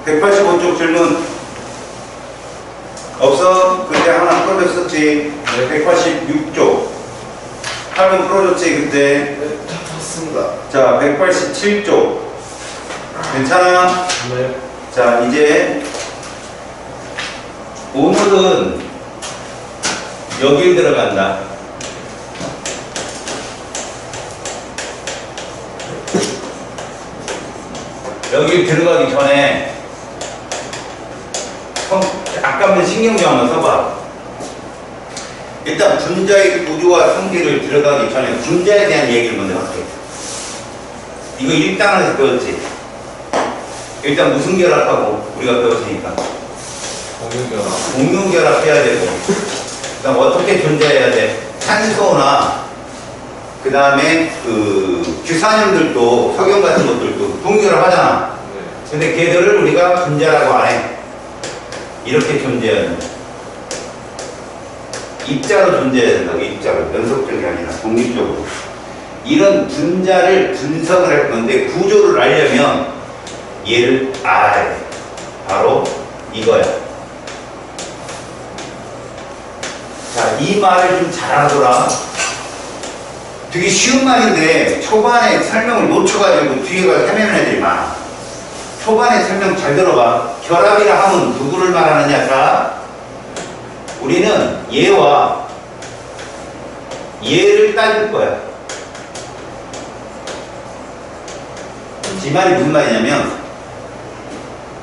185쪽 질문 없어? 그때 하나 풀어줬었지. 186쪽 8번 풀어줬지 그때. 다 봤습니다. 자 187쪽 괜찮아? 네. 자 이제 오늘은 여길 들어간다. 여기 들어가기 전에 약간만 신경 좀 한번 써봐. 일단 분자의 구조와 성질을 들어가기 전에 분자에 대한 얘기를 먼저 할게. 이거 1단원에서 배웠지? 일단 무슨 결합하고 우리가 배웠으니까 공유결합. 공유결합 해야 되고, 그 다음 어떻게 존재해야 돼? 산소나 그 다음에 그 규산염들도 석영 같은 것들도 공유결합 하잖아. 네. 근데 걔들을 우리가 분자라고 안 해. 이렇게 존재해야 된다. 입자로 존재해야 된다고. 입자로. 연속적이 아니라 독립적으로. 이런 분자를 분석을 할 건데 구조를 알려면 얘를 알아야 돼. 바로 이거야. 자, 이 말을 좀 잘하더라. 되게 쉬운 말인데 초반에 설명을 놓쳐가지고 뒤에 가서 헤매는 애들이 많아. 초반에 설명 잘 들어봐. 결합이라 하면 누구를 말하느냐? 자, 우리는 얘와 얘를 따질 거야. 이 말이 무슨 말이냐면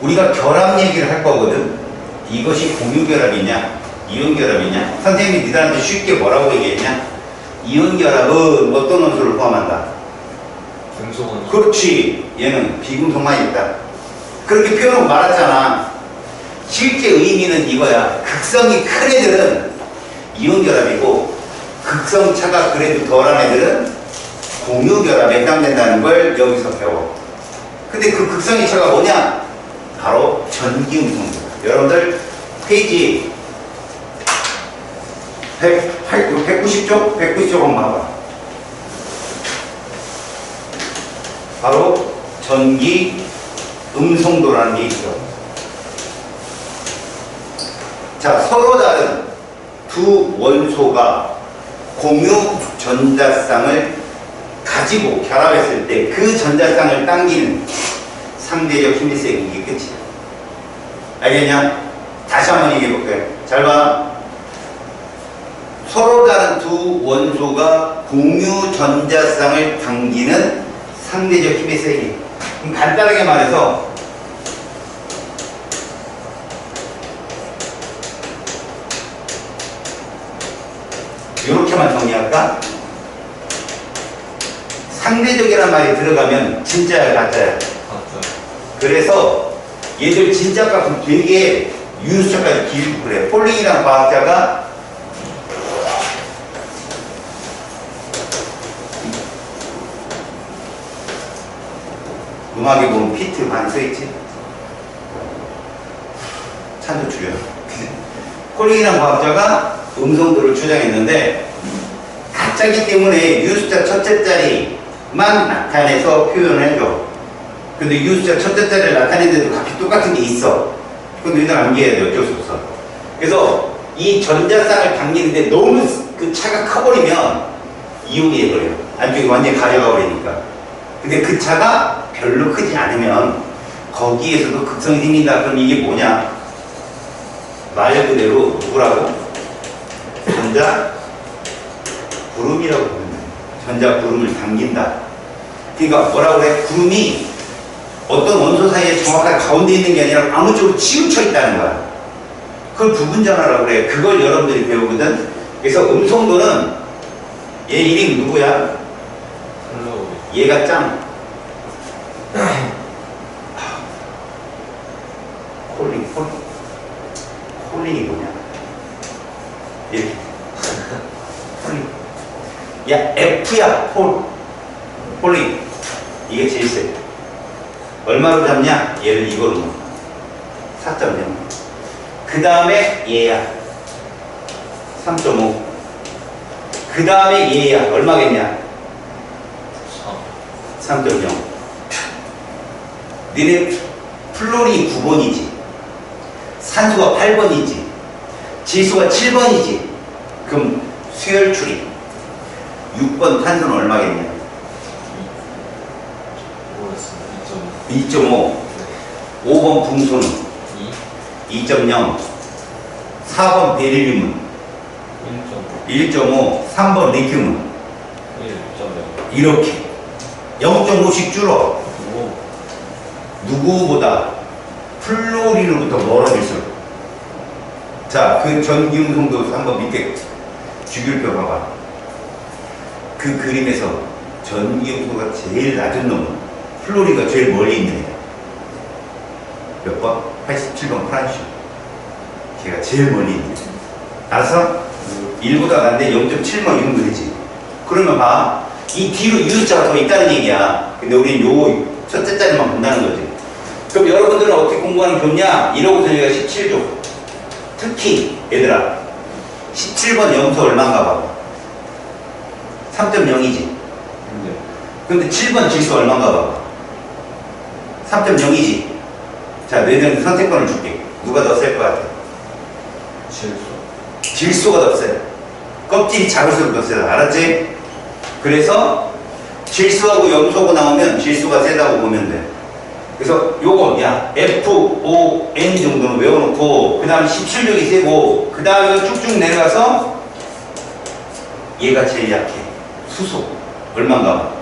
우리가 결합 얘기를 할 거거든. 이것이 공유결합이냐 이온결합이냐. 선생님이 니들한테 쉽게 뭐라고 얘기했냐? 이온결합은 어떤 원소를 포함한다? 금속원소. 그렇지. 얘는 비금속만 있다. 그렇게 표현하고 말았잖아. 실제 의미는 이거야. 극성이 큰 애들은 이온결합이고 극성차가 그래도 덜한 애들은 공유결합에 해당된다는 걸 여기서 배워. 근데 그 극성의 차가 뭐냐? 바로 전기음성입니다. 여러분들 페이지 190쪽? 190쪽 한번 봐봐. 바로 전기 음성도라는 게 있어. 자, 서로 다른 두 원소가 공유 전자쌍을 가지고 결합했을 때 그 전자쌍을 당기는 상대적 힘의 세기, 이게 끝이야. 알겠냐? 다시 한번 얘기해 볼게. 잘 봐. 서로 다른 두 원소가 공유 전자쌍을 당기는 상대적 힘의 세기. 그럼 간단하게 말해서 이렇게만 정리할까? 상대적이란 말이 들어가면 진짜야 가짜야? 가짜. 그래서 얘들 진짜 값은 되게 유수차까지 길고 그래. 폴링이라는 과학자가 음악에 보면 피트 많이 써있지? 찬도 줄여. 폴링이라는 과학자가 음성도를 주장했는데 가짜기 때문에 유수차 첫째 자리만 나타내서 표현해줘. 근데 유수차 첫째 자리를 나타내는데도 각기 똑같은 게 있어. 그건 일단 암기해야 돼. 어쩔 수 없어. 그래서 이 전자쌍을 당기는데 너무 그 차가 커버리면 이온이 해버려요. 안쪽이 완전히 가려가 버리니까. 근데 그 차가 별로 크지 않으면 거기에서도 극성이 생긴다. 그럼 이게 뭐냐? 말 그대로 누구라고? 전자 구름이라고 부르는 거예요. 전자 구름을 당긴다. 그러니까 뭐라고 그래? 구름이 어떤 원소 사이에 정확하게 가운데 있는 게 아니라 아무 쪽으로 치우쳐 있다는 거야. 그걸 부분전화라고 그래. 그걸 여러분들이 배우거든. 그래서 음성도는 얘 이름이 누구야? 얘가 짱. 콜링이 뭐냐? 이렇게. 콜링. 야, F야, 콜링. 이게 제일 세. 얼마로 잡냐? 얘를 이걸로. 4.0. 그 다음에 얘야. 3.5. 그 다음에 얘야. 얼마겠냐? 3.0. 니네 플로린이 9번이지. 산소가 8번이지. 질소가 7번이지. 그럼 수열출이 6번 탄소는 얼마겠냐? 모르겠습니다. 2.5. 5번 붕소는 2.0. 4번 베릴륨은 1.5. 3번 리튬은 1.0. 이렇게 0.5씩 줄어. 누구보다 플로린으로부터 멀어질수록. 자, 그 전기음성도 한번 밑에 주기율표 봐봐. 그 그림에서 전기음성도가 제일 낮은 놈은 플로린가 제일 멀리 있는 애야. 몇 번? 87번 프란시오. 걔가 제일 멀리 있는 애야. 알았어? 1보다 난데 0.7번 이 정도 되지. 그러면 봐. 이 뒤로 유자가 더 있다는 얘기야. 근데 우리는 요 첫째 자리만 본다는 거지. 그럼 여러분들은 어떻게 공부하는 게 좋냐? 이러고서 여기가 17조. 특히 얘들아 17번 염소 얼마인가 봐. 3.0이지. 근데 7번 질소 얼마인가 봐. 3.0이지. 자, 너희들은 선택권을 줄게. 누가 더 셀 것 같아? 질소가 더 세. 껍질이 작을수록 더 세다. 알았지? 그래서 질소하고 염소하고 나오면 질소가 세다고 보면 돼. 그래서 요거 야 FON 정도는 외워놓고 그 다음 17족이 세고 그 다음에 쭉쭉 내려가서 얘가 제일 약해. 수소 얼마인가?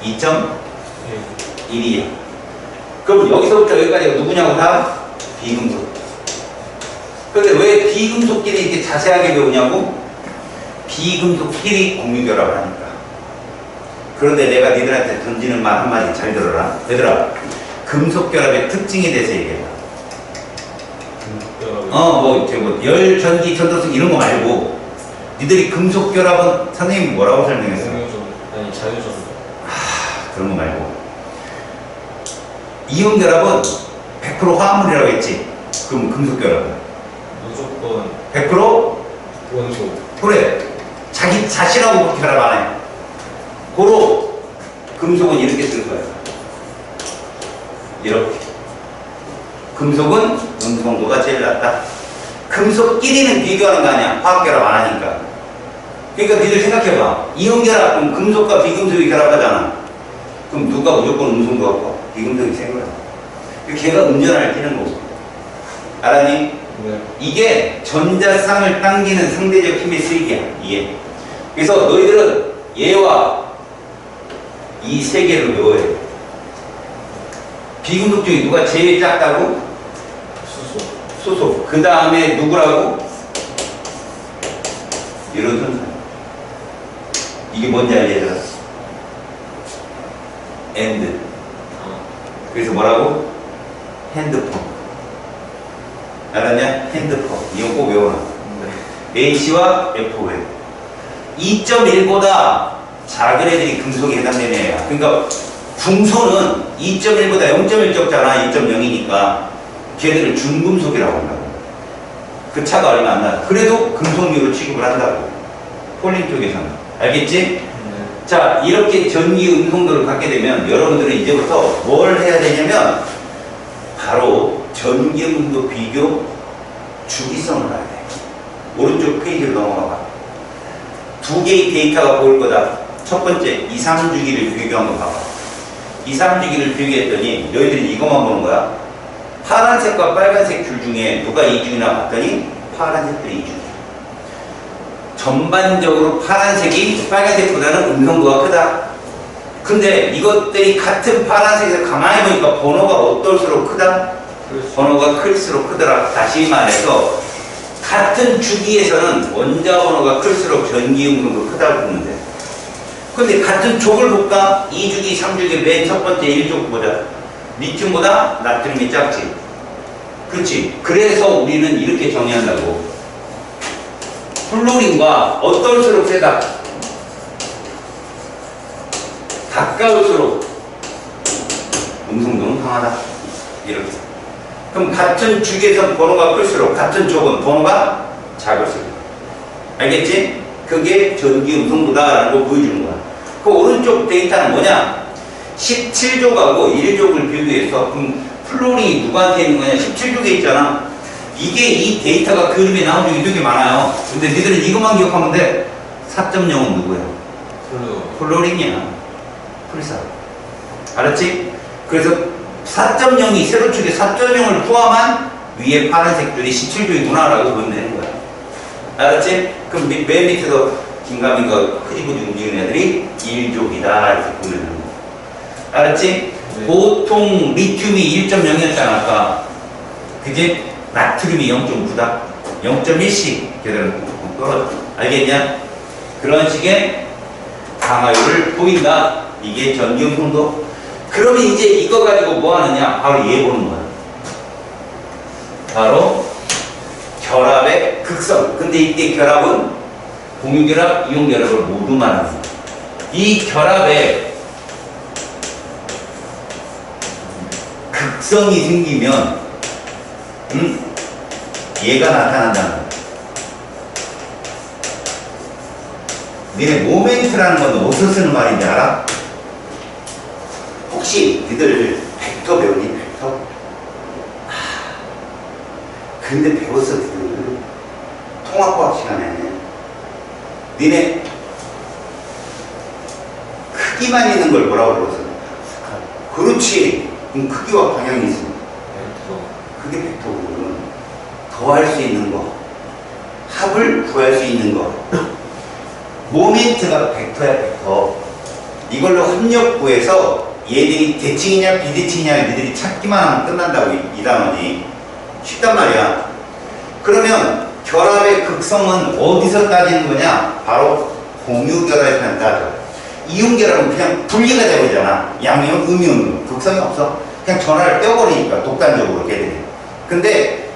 2.1이야. 그럼 여기서부터 여기까지가 누구냐고 다 비금속. 그런데 왜 비금속끼리 이렇게 자세하게 배우냐고? 비금속끼리 공유결합을 하니까. 그런데 내가 니들한테 던지는 말 한마디 잘 들어라. 얘들아, 금속결합의 특징에 대해서 얘기해봐. 열, 전기, 전도성 이런 거 말고 니들이 금속결합은 선생님이 뭐라고 설명했어? 아니, 자유전도. 그런 거 말고 이온결합은 100% 화합물이라고 했지. 그럼 금속결합은? 무조건 100% 원소. 그래. 자기 자신하고 그렇게 결합 안 해. 고로 금속은 이렇게 쓸 거야. 이렇게. 금속은 음성도가 제일 낮다. 금속끼리는 비교하는 거 아니야. 화학결합 안 하니까. 그러니까 니들 생각해봐. 이온결합, 그럼 금속과 비금속이 결합하잖아. 그럼 누가 무조건 음성도가 커? 비금속이 센 거야. 걔가 운전할 뛰는 거고. 알았니? 네. 이게 전자쌍을 당기는 상대적 힘의 수익이야. 이게. 그래서 너희들은 얘와 이 세 개를 외워야 돼. 비금속 중에 누가 제일 작다고? 수소. 수소. 그 다음에 누구라고? 이런 순서. 이게 뭔지 알려줘. 엔드. 그래서 뭐라고? 핸드폰. 알았냐? 핸드폰. 이거 꼭 외워놔. H와 F에 2.1보다 작은 애들이 금속에 해당되는 애야. 그러니까 붕소는 2.1보다 0.1 적잖아. 2.0이니까 걔들을 중금속이라고 한다고. 그 차가 얼마 안 나. 그래도 금속류로 취급을 한다고. 폴린 쪽에서는. 알겠지? 네. 자, 이렇게 전기 음성도를 갖게 되면 여러분들은 이제부터 뭘 해야 되냐면 바로 전기 음성도 비교 주기성을 알아야 돼. 오른쪽 페이지로 넘어가 봐. 두 개의 데이터가 보일 거다. 첫 번째, 2, 3주기를 비교한 거 봐봐. 2, 3주기를 비교했더니 너희들이 이것만 보는 거야. 파란색과 빨간색 줄 중에 누가 2주기나 봤더니 파란색들이 2주기. 전반적으로 파란색이 빨간색보다는 음성도가 크다. 근데 이것들이 같은 파란색에서 가만히 보니까 번호가 어떨수록 크다? 번호가 클수록 크더라. 다시 말해서 같은 주기에서는 원자 번호가 클수록 전기 음성도 크다고 보면 돼. 근데 같은 족을 볼까? 2주기, 3주기 맨 첫 번째 1족 보자. 리튬보다 나트륨이 작지. 그렇지. 그래서 우리는 이렇게 정의한다고. 플로린과 어떨수록 세다? 가까울수록 음성도는 강하다. 이렇게. 그럼 같은 주기에서 번호가 클수록 같은 족은 번호가 작을수록. 알겠지? 그게 전기 음성도다라는 걸 보여주는 거야. 그 오른쪽 데이터는 뭐냐? 17족하고 1족을 비교해서 그럼 플로린이 누구한테 있는 거냐? 17쪽에 있잖아. 이게 이 데이터가 그림에 나온 적이 되게 많아요. 근데 니들은 이것만 기억하면 돼. 4.0은 누구야? 플로린이야. 풀사. 알았지? 그래서 4.0이 세로축에 4.0을 포함한 위에 파란색 줄이 17쪽이구나라고 보면 되는 거야. 알았지? 그럼 맨 밑에도 긴가민가 흐리부디 움직이는 애들이 1족이다 이렇게 보면 되는 거야. 알았지? 네. 보통 리튬이 1.0이었잖아 아까. 그지? 나트륨이 0.9다. 0.1씩 걔들은 떨어져. 알겠냐? 그런 식의 강화율을 보인다. 이게 전기음성도. 그러면 이제 이거 가지고 뭐 하느냐? 바로 얘 보는 거야. 바로 결합의 극성. 근데 이때 결합은 공유결합, 이온결합을 모두 말하는 거야. 이 결합에 극성이 생기면 얘가 나타난다는 거야. 니네 모멘트라는 건 어디서 쓰는 말인지 알아? 혹시 니들 벡터 배우니? 벡터? 근데 배웠어 니들 통합과학 시간에 니네 크기만 있는 걸 뭐라고 그랬어? 그렇지. 그럼 크기와 방향이 있습니다. 그게 벡터거든. 더할 수 있는 거, 합을 구할 수 있는 거. 모멘트가 벡터야, 벡터. 이걸로 합력 구해서 얘들이 대칭이냐 비대칭이냐 니들이 찾기만 하면 끝난다고 이 단원이. 쉽단 말이야. 그러면 결합의 극성은 어디서 따지는 거냐? 바로 공유결합에서 따져. 이온결합은 그냥 분리가 되버리잖아. 양이온, 음이온, 극성이 없어. 그냥 전화를 떼어버리니까 독단적으로 걔들이. 근데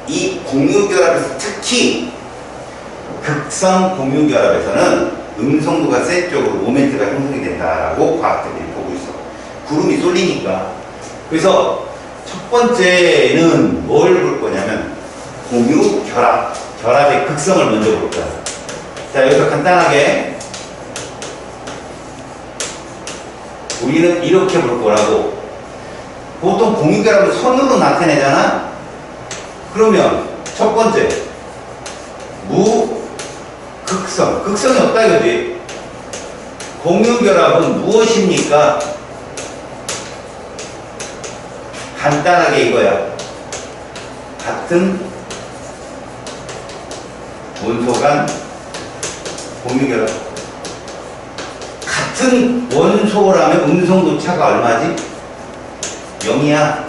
이 공유결합에서 특히 극성 공유결합에서는 음성도가 센 쪽으로 모멘트가 형성이 된다라고 과학자들이 보고 있어. 구름이 쏠리니까. 그래서 첫 번째는 뭘 볼 거냐면 공유결합, 결합의 극성을 먼저 볼 거야. 자, 여기서 간단하게 우리는 이렇게 볼 거라고. 보통 공유결합을 선으로 나타내잖아. 그러면 첫 번째 무극성, 극성이 없다 이거지. 공유결합은 무엇입니까? 간단하게 이거야. 같은 원소 간 공유결합. 같은 원소라면 음성도 차가 얼마지? 0이야.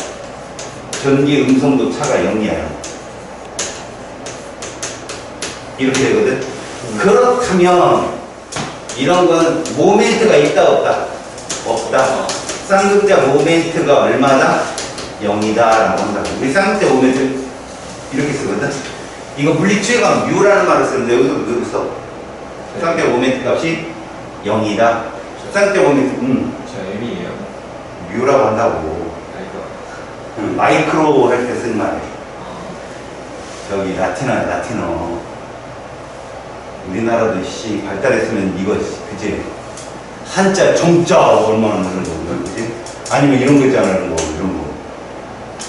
전기 음성도 차가 0이야. 이렇게 되거든. 그렇다면 이런 건 모멘트가 있다 없다? 없다. 쌍극자 모멘트가 얼마다? 0이다 라고 한다. 우리 쌍극자 모멘트 이렇게 쓰거든. 이거 물리추에가 뮤라는 말을 쓰는데 여기서 뮤를 써. 쌍극자 모멘트 값이 0이다. 쌍극자 모멘트 제가 M이에요. 뮤라고 한다고. 마이크로 할 때 쓰는 말이야. 저기 라틴어. 우리나라도 발달했으면 이거 그치? 한자 정자 얼마나 하는 거 그치? 아니면 이런 거 있잖아 이런 거.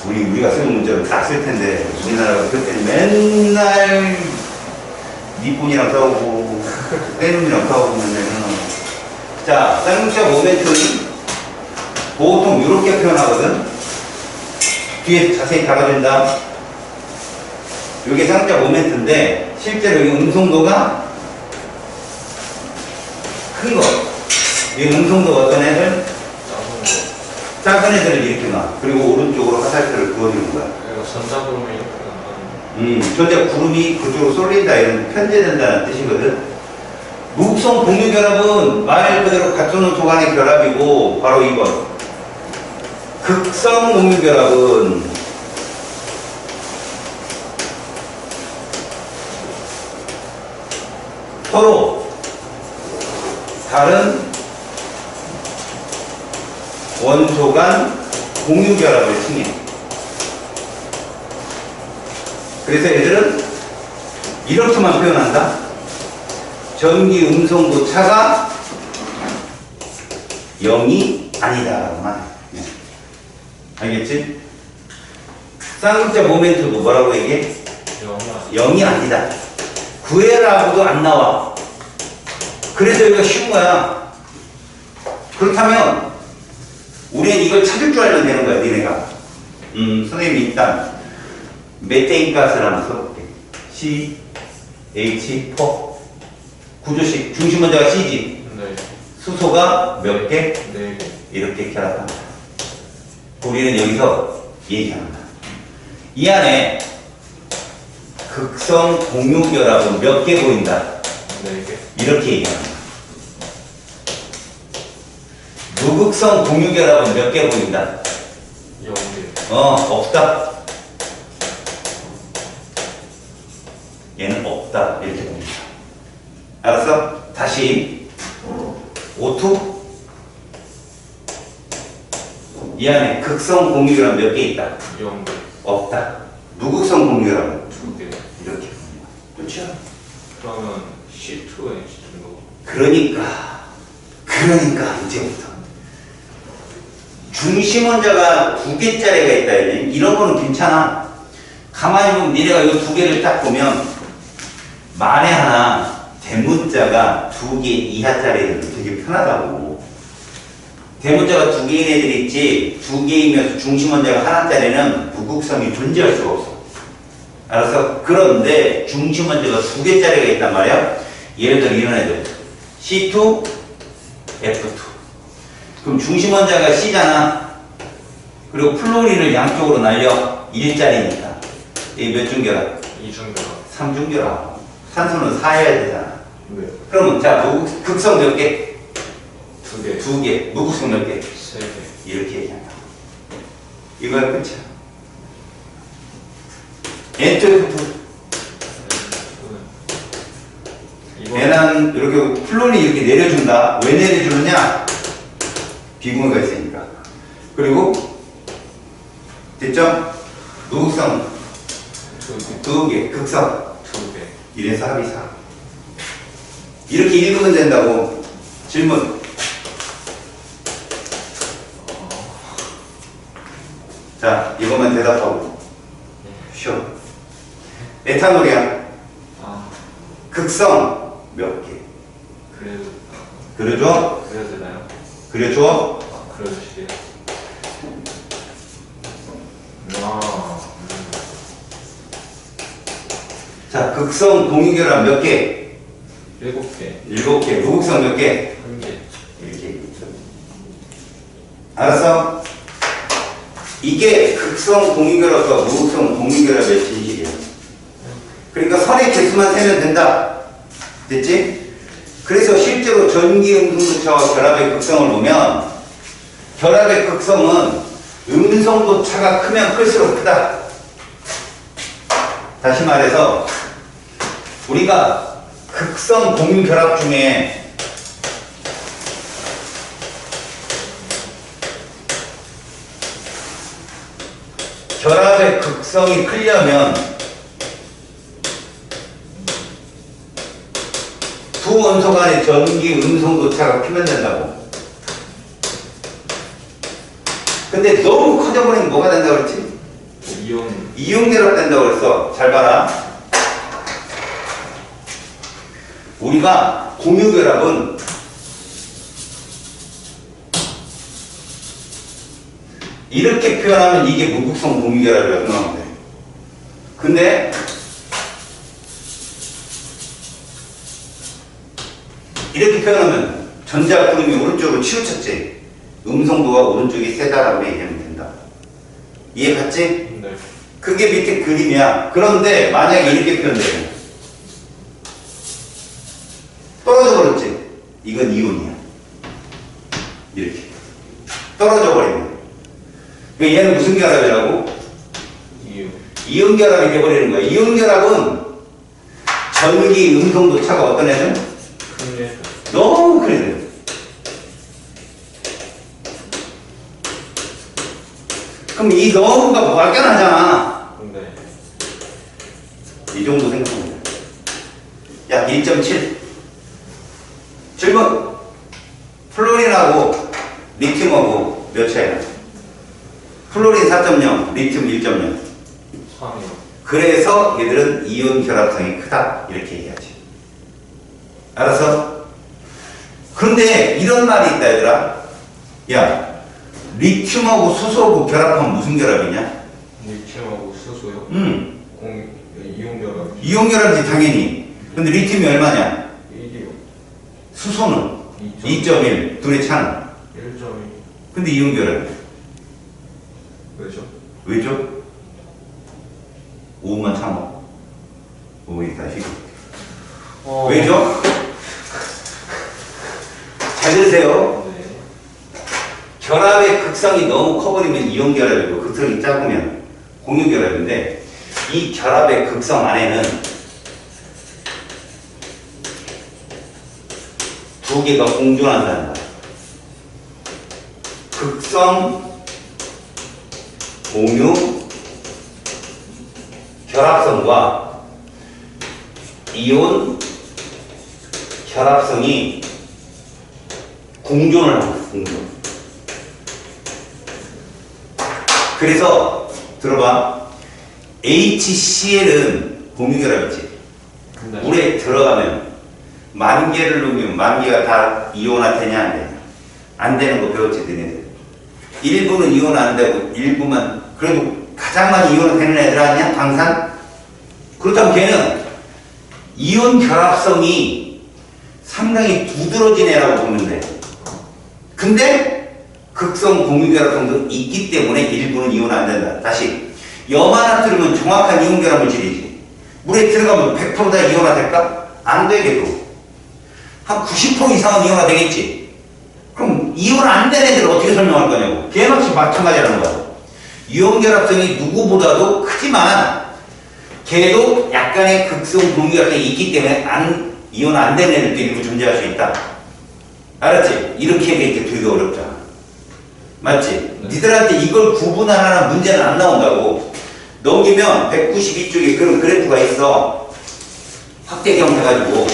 우리가 쓰는 문자를 딱 쓸 텐데 우리나라가 그때는 맨날 니폰이랑 싸우고 때눈이랑 싸우고 맨날. 자, 쌍극자 모멘트는 보통 이렇게 표현하거든. 뒤에 자세히 다뤄준다. 이게 쌍극자 모멘트인데 실제로 이 음성도가 큰 거. 이 음성도 어떤 애들? 작은 애들을 이렇게 놔. 그리고 오른쪽으로 화살표를 그어주는 거야. 전자구름이 이렇게 나가는. 전자 구름이 그쪽으로 쏠린다 이런 편제된다는 뜻이거든. 무극성 공유결합은 말 그대로 가초원소 간의 결합이고 바로 이거. 극성 공유결합은 서로 다른 원소 간 공유결합을 칭해. 그래서 얘들은 이렇게만 표현한다. 전기 음성도 차가 0이 아니다라고만 해. 알겠지? 쌍극자 모멘트도 뭐라고 얘기해? 0이 0이 아니다. 구해라고도 안 나와. 그래서 여기가 쉬운 거야. 그렇다면 우리는 이걸 찾을 줄 알면 되는 거야, 니네가. 선생님이 일단 메테인 가스를 한번 써볼게. CH4 구조식 중심 원자가 C지. 네. 수소가 몇 개? 네. 이렇게 결합한다. 우리는 여기서 얘기합니다. 이 안에 극성 공유 결합은 몇 개 보인다? 4개. 이렇게 얘기합니다. 무극성 공유 결합은 몇 개 보인다? 0개. 없다. 얘는 없다. 이렇게 봅니다. 알았어? 다시 O2 이 안에 극성 공유 결합 몇 개 있다? 0개. 없다. 무극성 공유 결합은 2개. 이렇게 봅니다. 그렇죠? 그러면 C2H 정도. 그러니까 이제부터 중심 원자가 2개짜리가 있다. 이런 거는 괜찮아. 가만히 보면 니네가 이 2개를 딱 보면 만에 하나 대문자가 2개 이하짜리는 되게 편하다고. 대문자가 2개인 애들이 있지 2개이면서 중심 원자가 하나짜리는 무극성이 존재할 수가 없어. 알았어? 그런데 중심 원자가 2개짜리가 있단 말이야. 예를 들어 이런 애들 C2, F2. 그럼 중심 원자가 C잖아. 그리고 플로린을 양쪽으로 날려 1짜리니까 이게 몇 중결합? 2중결합. 3중결합. 산소는 4해야 되잖아. 네. 그러면 자 극성 몇 개? 2개. 2개. 무극성 몇 개? 3개. 이렇게 얘기한다. 이거야 끝이야. N2F2. 얘는 이렇게 플로린이 이렇게 내려준다. 왜 내려주느냐? 비공유가 있으니까. 그리고 됐죠? 무극성 2개. 2개, 극성 2개. 이래서 합이 4. 이렇게 읽으면 된다고. 질문. 자, 이거만 대답하고 쉬어. 에탄올이야. 아, 극성 몇 개? 그래도. 그려줘? 그래야 되나요? 그려줘? 아, 그려주시게요. 아, 자, 극성 공유결합 몇 개? 7개. 7개. 무극성 몇 개? 1개. 이렇게 얘기했죠. 알았어? 이게 극성 공유결합과 무극성 공유결합의 진실이야. 그러니까 선의 개수만 세면 된다. 됐지? 그래서 실제로 전기 음성도차와 결합의 극성을 보면 결합의 극성은 음성도 차가 크면 클수록 크다. 다시 말해서 우리가 극성 공유 결합 중에 결합의 극성이 크려면 두 원소 간의 전기 음성도 차가 크면 된다고. 근데 너무 커져버리면 뭐가 된다고 그랬지? 이온 결합 된다고 그랬어. 잘 봐라. 우리가 공유 결합은 이렇게 표현하면 이게 무극성 공유 결합이라고 나오면 돼. 근데 이렇게 표현하면 전자 구름이 오른쪽으로 치우쳤지. 음성도가 오른쪽이 세다라고 얘기하면 된다. 이해 갔지? 네. 그게 밑에 그림이야. 그런데 만약에 이렇게 표현되면 떨어져 버렸지? 이건 이온이야. 이렇게 떨어져 버리면 얘는 무슨 결합이라고? 이온 결합이 돼버리는 거야. 이온 결합은 전기 음성도 차가 어떤 애들? 큰 너무 그래. 그럼 이 너무가 막연하잖아. 네. 이 정도 생각하면 돼. 야, 1.7. 질문. 플로린하고 리튬하고 몇 차이나? 플로린 4.0, 리튬 1.0. 3이요. 그래서 얘들은 이온 결합성이 크다 이렇게 얘기하지. 알았어? 그런데 이런 말이 있다 얘들아. 야, 리튬하고 수소하고 결합하면 무슨 결합이냐? 리튬하고 수소요? 이온 결합. 이온 결합이지 당연히. 근데 리튬이 얼마냐? 1이요. 수소는 2.1. 둘의 차는. 1.2. 근데 이온 결합이 왜죠? 왜죠? 5만 참어. 5이 다시. 왜죠? 잘 들으세요. 네. 결합의 극성이 너무 커버리면 이온 결합이고 극성이 작으면 공유 결합인데 이 결합의 극성 안에는 두 개가 공존한다는 거야. 극성, 공유, 결합성과 이온 결합성이 공존을 하고 있어, 공존. 그래서 들어봐. HCl은 공유결합이지. 네. 물에 들어가면 만 개를 넣으면 만 개가 다 이온화 되냐 안 되냐? 안 되는 거 배웠지 너네들. 일부는 이온 안 되고 일부만 그래도 가장 많이 이온 되는 애들 아니야? 방산? 그렇다면 걔는 이온 결합성이 상당히 두드러진 애라고 보면 돼. 근데 극성 공유 결합성도 있기 때문에 일부는 이온 안 된다. 다시 염화나트륨은 정확한 이온 결합 물질이지. 물에 들어가면 100%다 이온화 될까? 안 되게도 한 90% 이상은 이온화 되겠지. 그럼 이온 안 된 애들 어떻게 설명할 거냐고. 걔는 역시 마찬가지라는 거야. 이온 결합성이 누구보다도 크지만 걔도 약간의 극성 공유 결합성이 있기 때문에 이온 안 되는 애들도 일부 존재할 수 있다. 알았지? 이렇게 얘기하기 되게 어렵잖아. 맞지? 네. 니들한테 이걸 구분하라는 문제는 안 나온다고. 넘기면 192쪽에 그런 그래프가 있어. 확대경 해가지고.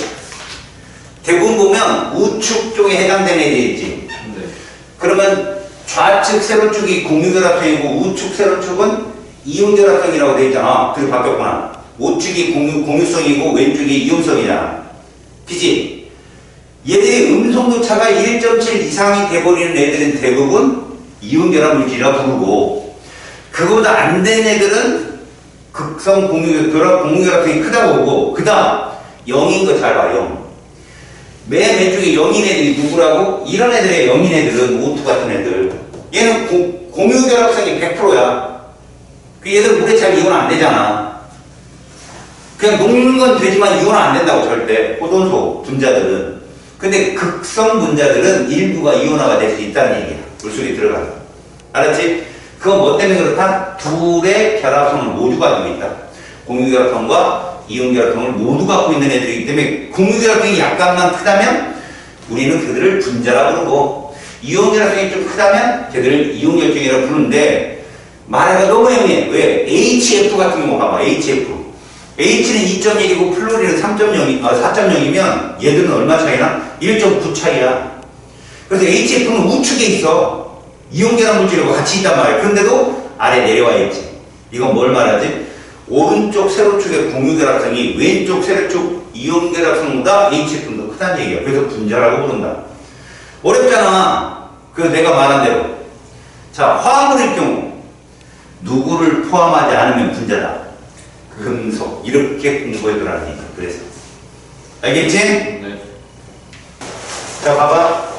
대부분 보면 우측 쪽에 해당되는 애들이 있지. 네. 그러면 좌측 세로축이 공유결합성이고 우측 세로축은 이온결합성이라고 되어 있잖아. 그게 바뀌었구나. 우측이 공유성이고 왼쪽이 이온성이잖아. 그치? 얘들이 음성도 차가 1.7 이상이 돼버리는 애들은 대부분 이온결합 물질이라고 부르고 그거보다 안 된 애들은 극성 공유결합성이 크다고 보고 그 다음 0인 거 잘 봐. 0. 맨 왼쪽에 0인 애들이 누구라고? 이런 애들의 0인 애들은 O2 같은 애들. 얘는 공유결합성이 100%야. 그 얘들 물에 잘 이온 안 되잖아. 그냥 녹는 건 되지만 이온 안 된다고 절대. 호돈소 분자들은. 근데 극성 분자들은 일부가 이온화가 될 수 있다는 얘기야. 물속에 들어가서. 알았지? 그건 뭐 때문에 그렇다? 둘의 결합성을 모두 가지고 있다. 공유결합성과 이온결합성을 모두 갖고 있는 애들이기 때문에 공유결합성이 약간만 크다면 우리는 그들을 분자라고 부르고 이온결합성이 좀 크다면 걔들을 이온결정이라고 부르는데 말하기가 너무 애매해. 왜? HF 같은 경우 봐봐. HF. H는 2.1이고 플로리는 4.0이면 얘들은 얼마 차이나? 1.9 차이야. 그래서 HF는 우측에 있어. 이온결합 물질하고 같이 있단 말이야. 그런데도 아래 내려와 있지. 이건 뭘 말하지? 오른쪽 세로축의 공유결합성이 왼쪽 세로축 이온결합성보다 HF는 더 크다는 얘기야. 그래서 분자라고 부른다. 어렵잖아. 그래서 내가 말한 대로. 자, 화합물일 경우 누구를 포함하지 않으면 분자다. 금속. 이렇게 공부해두라는 얘기야. 그래서. 알겠지? 네. 자, 봐봐.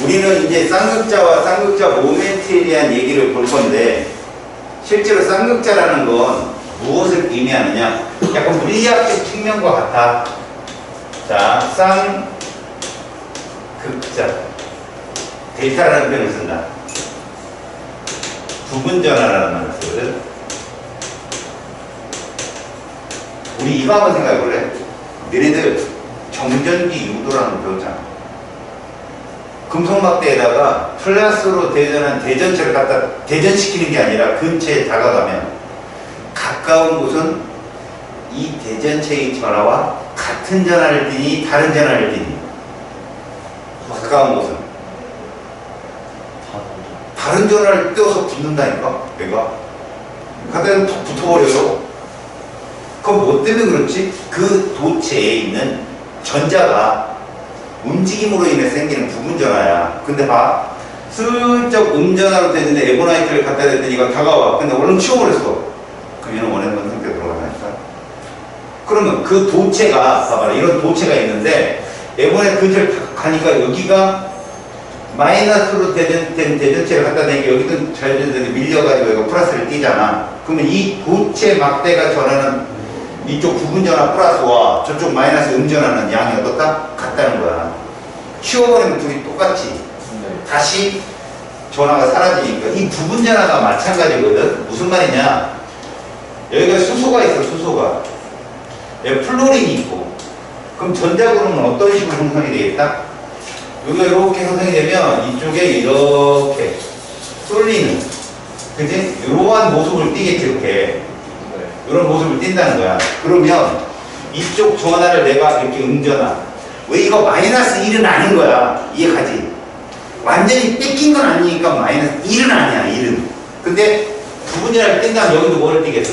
우리는 이제 쌍극자와 쌍극자 모멘트에 대한 얘기를 볼 건데 실제로 쌍극자라는 건 무엇을 의미하느냐? 약간 물리학적 측면과 같아. 자, 쌍극자. 데이터라는 표현을 쓴다. 부분전화라는 말을 쓰거든. 우리 이거 한번 생각해 볼래? 너네들 정전기 유도라는 거 배웠잖아. 금속막대에다가 플라스로 대전한 대전체를 갖다 대전시키는 게 아니라 근처에 다가가면 가까운 곳은 이 대전체의 전하와 같은 전하를 띠니 다른 전하를 띠니 가까운 곳은 다른 전하를 떼어서 붙는다니까 얘가. 갖다 대면 툭 붙어버려요. 그럼 뭐 때문에 그렇지? 그 도체에 있는 전자가 움직임으로 인해 생기는 부분 전화야. 근데 봐. 슬쩍 음전화로 됐는데 에보나이트를 갖다 댔더니 이거 다가와. 근데 얼른 치워버렸어. 그럼 얘는 원했던 상태로 돌아가니까. 그러면 그 도체가, 봐봐라. 이런 도체가 있는데 에보나이트 근처를 가니까 여기가 마이너스로 된 대전체를 갖다 대니까 여기도 자연스럽게 밀려가지고 이거 플러스를 띄잖아. 그러면 이 도체 막대가 전하는 이쪽 부분 전화 플러스와 저쪽 마이너스 음전하는 양이 어떻다? 같다는 거야. 치워버리면 둘이 똑같지. 네. 다시 전화가 사라지니까 이 부분 전화가 마찬가지거든. 무슨 말이냐? 여기가 수소가 있어. 수소가. 여기 플로린이 있고. 그럼 전자구름은 어떤 식으로 형성이 되겠다? 여기가 이렇게 형성이 되면 이쪽에 이렇게 쏠리는, 그지? 이러한 모습을 띠겠지. 이렇게 이런 모습을 띈다는 거야. 그러면 이쪽 전화를 내가 이렇게 음전화, 왜 이거 마이너스 1은 아닌 거야. 이해가지? 완전히 뺏긴 건 아니니까 마이너스 1은 아니야. 1은. 근데 부분 전화를 띈다면 여기도 뭐를 띄겠어?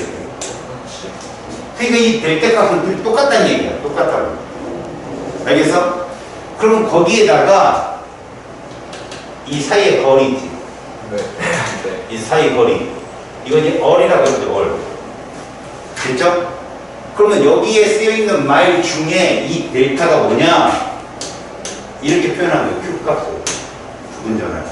그러니까 이 델타 값은 똑같다는 얘기야. 똑같다고. 알겠어? 그러면 거기에다가 이 사이의 거리지. 네. 네. 이 사이 거리. 이건 이제 얼이라고 하죠. 얼. 됐죠? 그러면 여기에 쓰여있는 말 중에 이 델타가 뭐냐? 이렇게 표현한 거예요. Q 값을. 부분전환.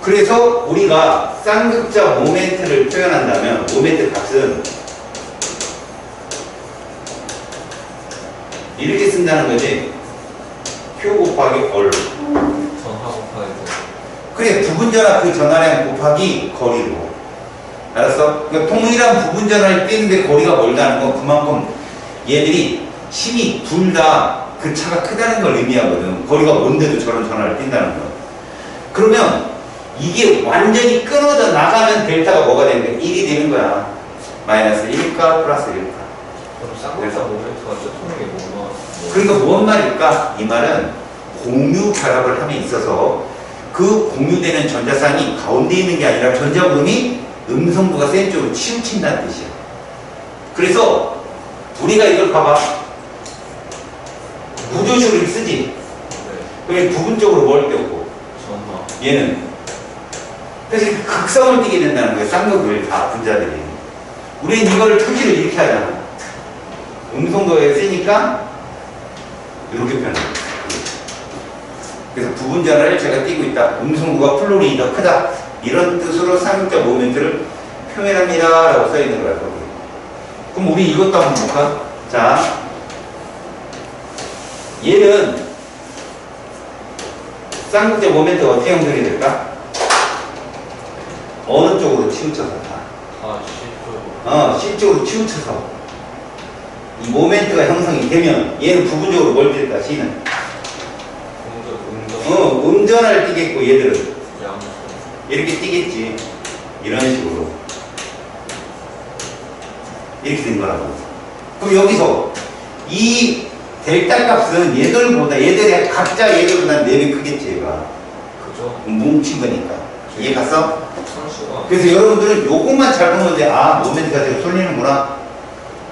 그래서 우리가 쌍극자 모멘트를 표현한다면 모멘트 값은 이렇게 쓴다는 거지. Q 곱하기 얼. 전하고 파이브. 그래, 부분전환 그 전화량 곱하기 거리로. 알았어? 그러니까 동일한 부분 전환을 띄는데 거리가 멀다는 건 그만큼 얘들이 힘이 둘 다 그 차가 크다는 걸 의미하거든. 거리가 먼데도 저런 전화를 띈다는 거. 그러면 이게 완전히 끊어져 나가면 델타가 뭐가 되는 거야? 1이 되는 거야. 마이너스 1일까 플러스 1일까? 그럼 쌍극자 모멘트가 뜻하는 게 뭐나? 그러니까 뭔 말일까? 이 말은 공유 결합을 함에 있어서 그 공유되는 전자쌍이 가운데 있는 게 아니라 전자구름이 음성부가 센 쪽으로 치우친다는 뜻이야. 그래서 우리가 이걸 봐봐. 무조식을 쓰지. 그게 부분적으로 뭘 떼고 전하. 얘는. 그래서 극성을 띠게 된다는 거야. 쌍극을 다 분자들이. 우리는 이걸 표시를 이렇게 하잖아. 음성도에 쓰니까 이렇게 표현해. 그래서 부분자를 제가 띄고 있다. 음성부가 플로린이 더 크다. 이런 뜻으로 쌍극자 모멘트를 표현합니다. 라고 써있는 거야. 거기. 그럼 우리 이것도 한번 볼까? 자, 얘는 쌍극자 모멘트가 어떻게 형성이 될까? 어느 쪽으로 치우쳐서 다? 아, C쪽으로. C쪽으로 치우쳐서 이 모멘트가 형성이 되면 얘는 부분적으로 뭘 뛸까? C는 음전을 띄겠고 얘들은 양수. 이렇게 띄겠지. 이런 식으로 이렇게 된 거라고. 그럼 여기서 이 델타 값은 얘들의 각자 얘들보다 4배 크겠지. 얘가 그죠? 뭉친 거니까. 이해 갔어? 상수가. 그래서 여러분들은 요것만 잘 보면 돼. 아, 모멘트가 되게 쏠리는구나.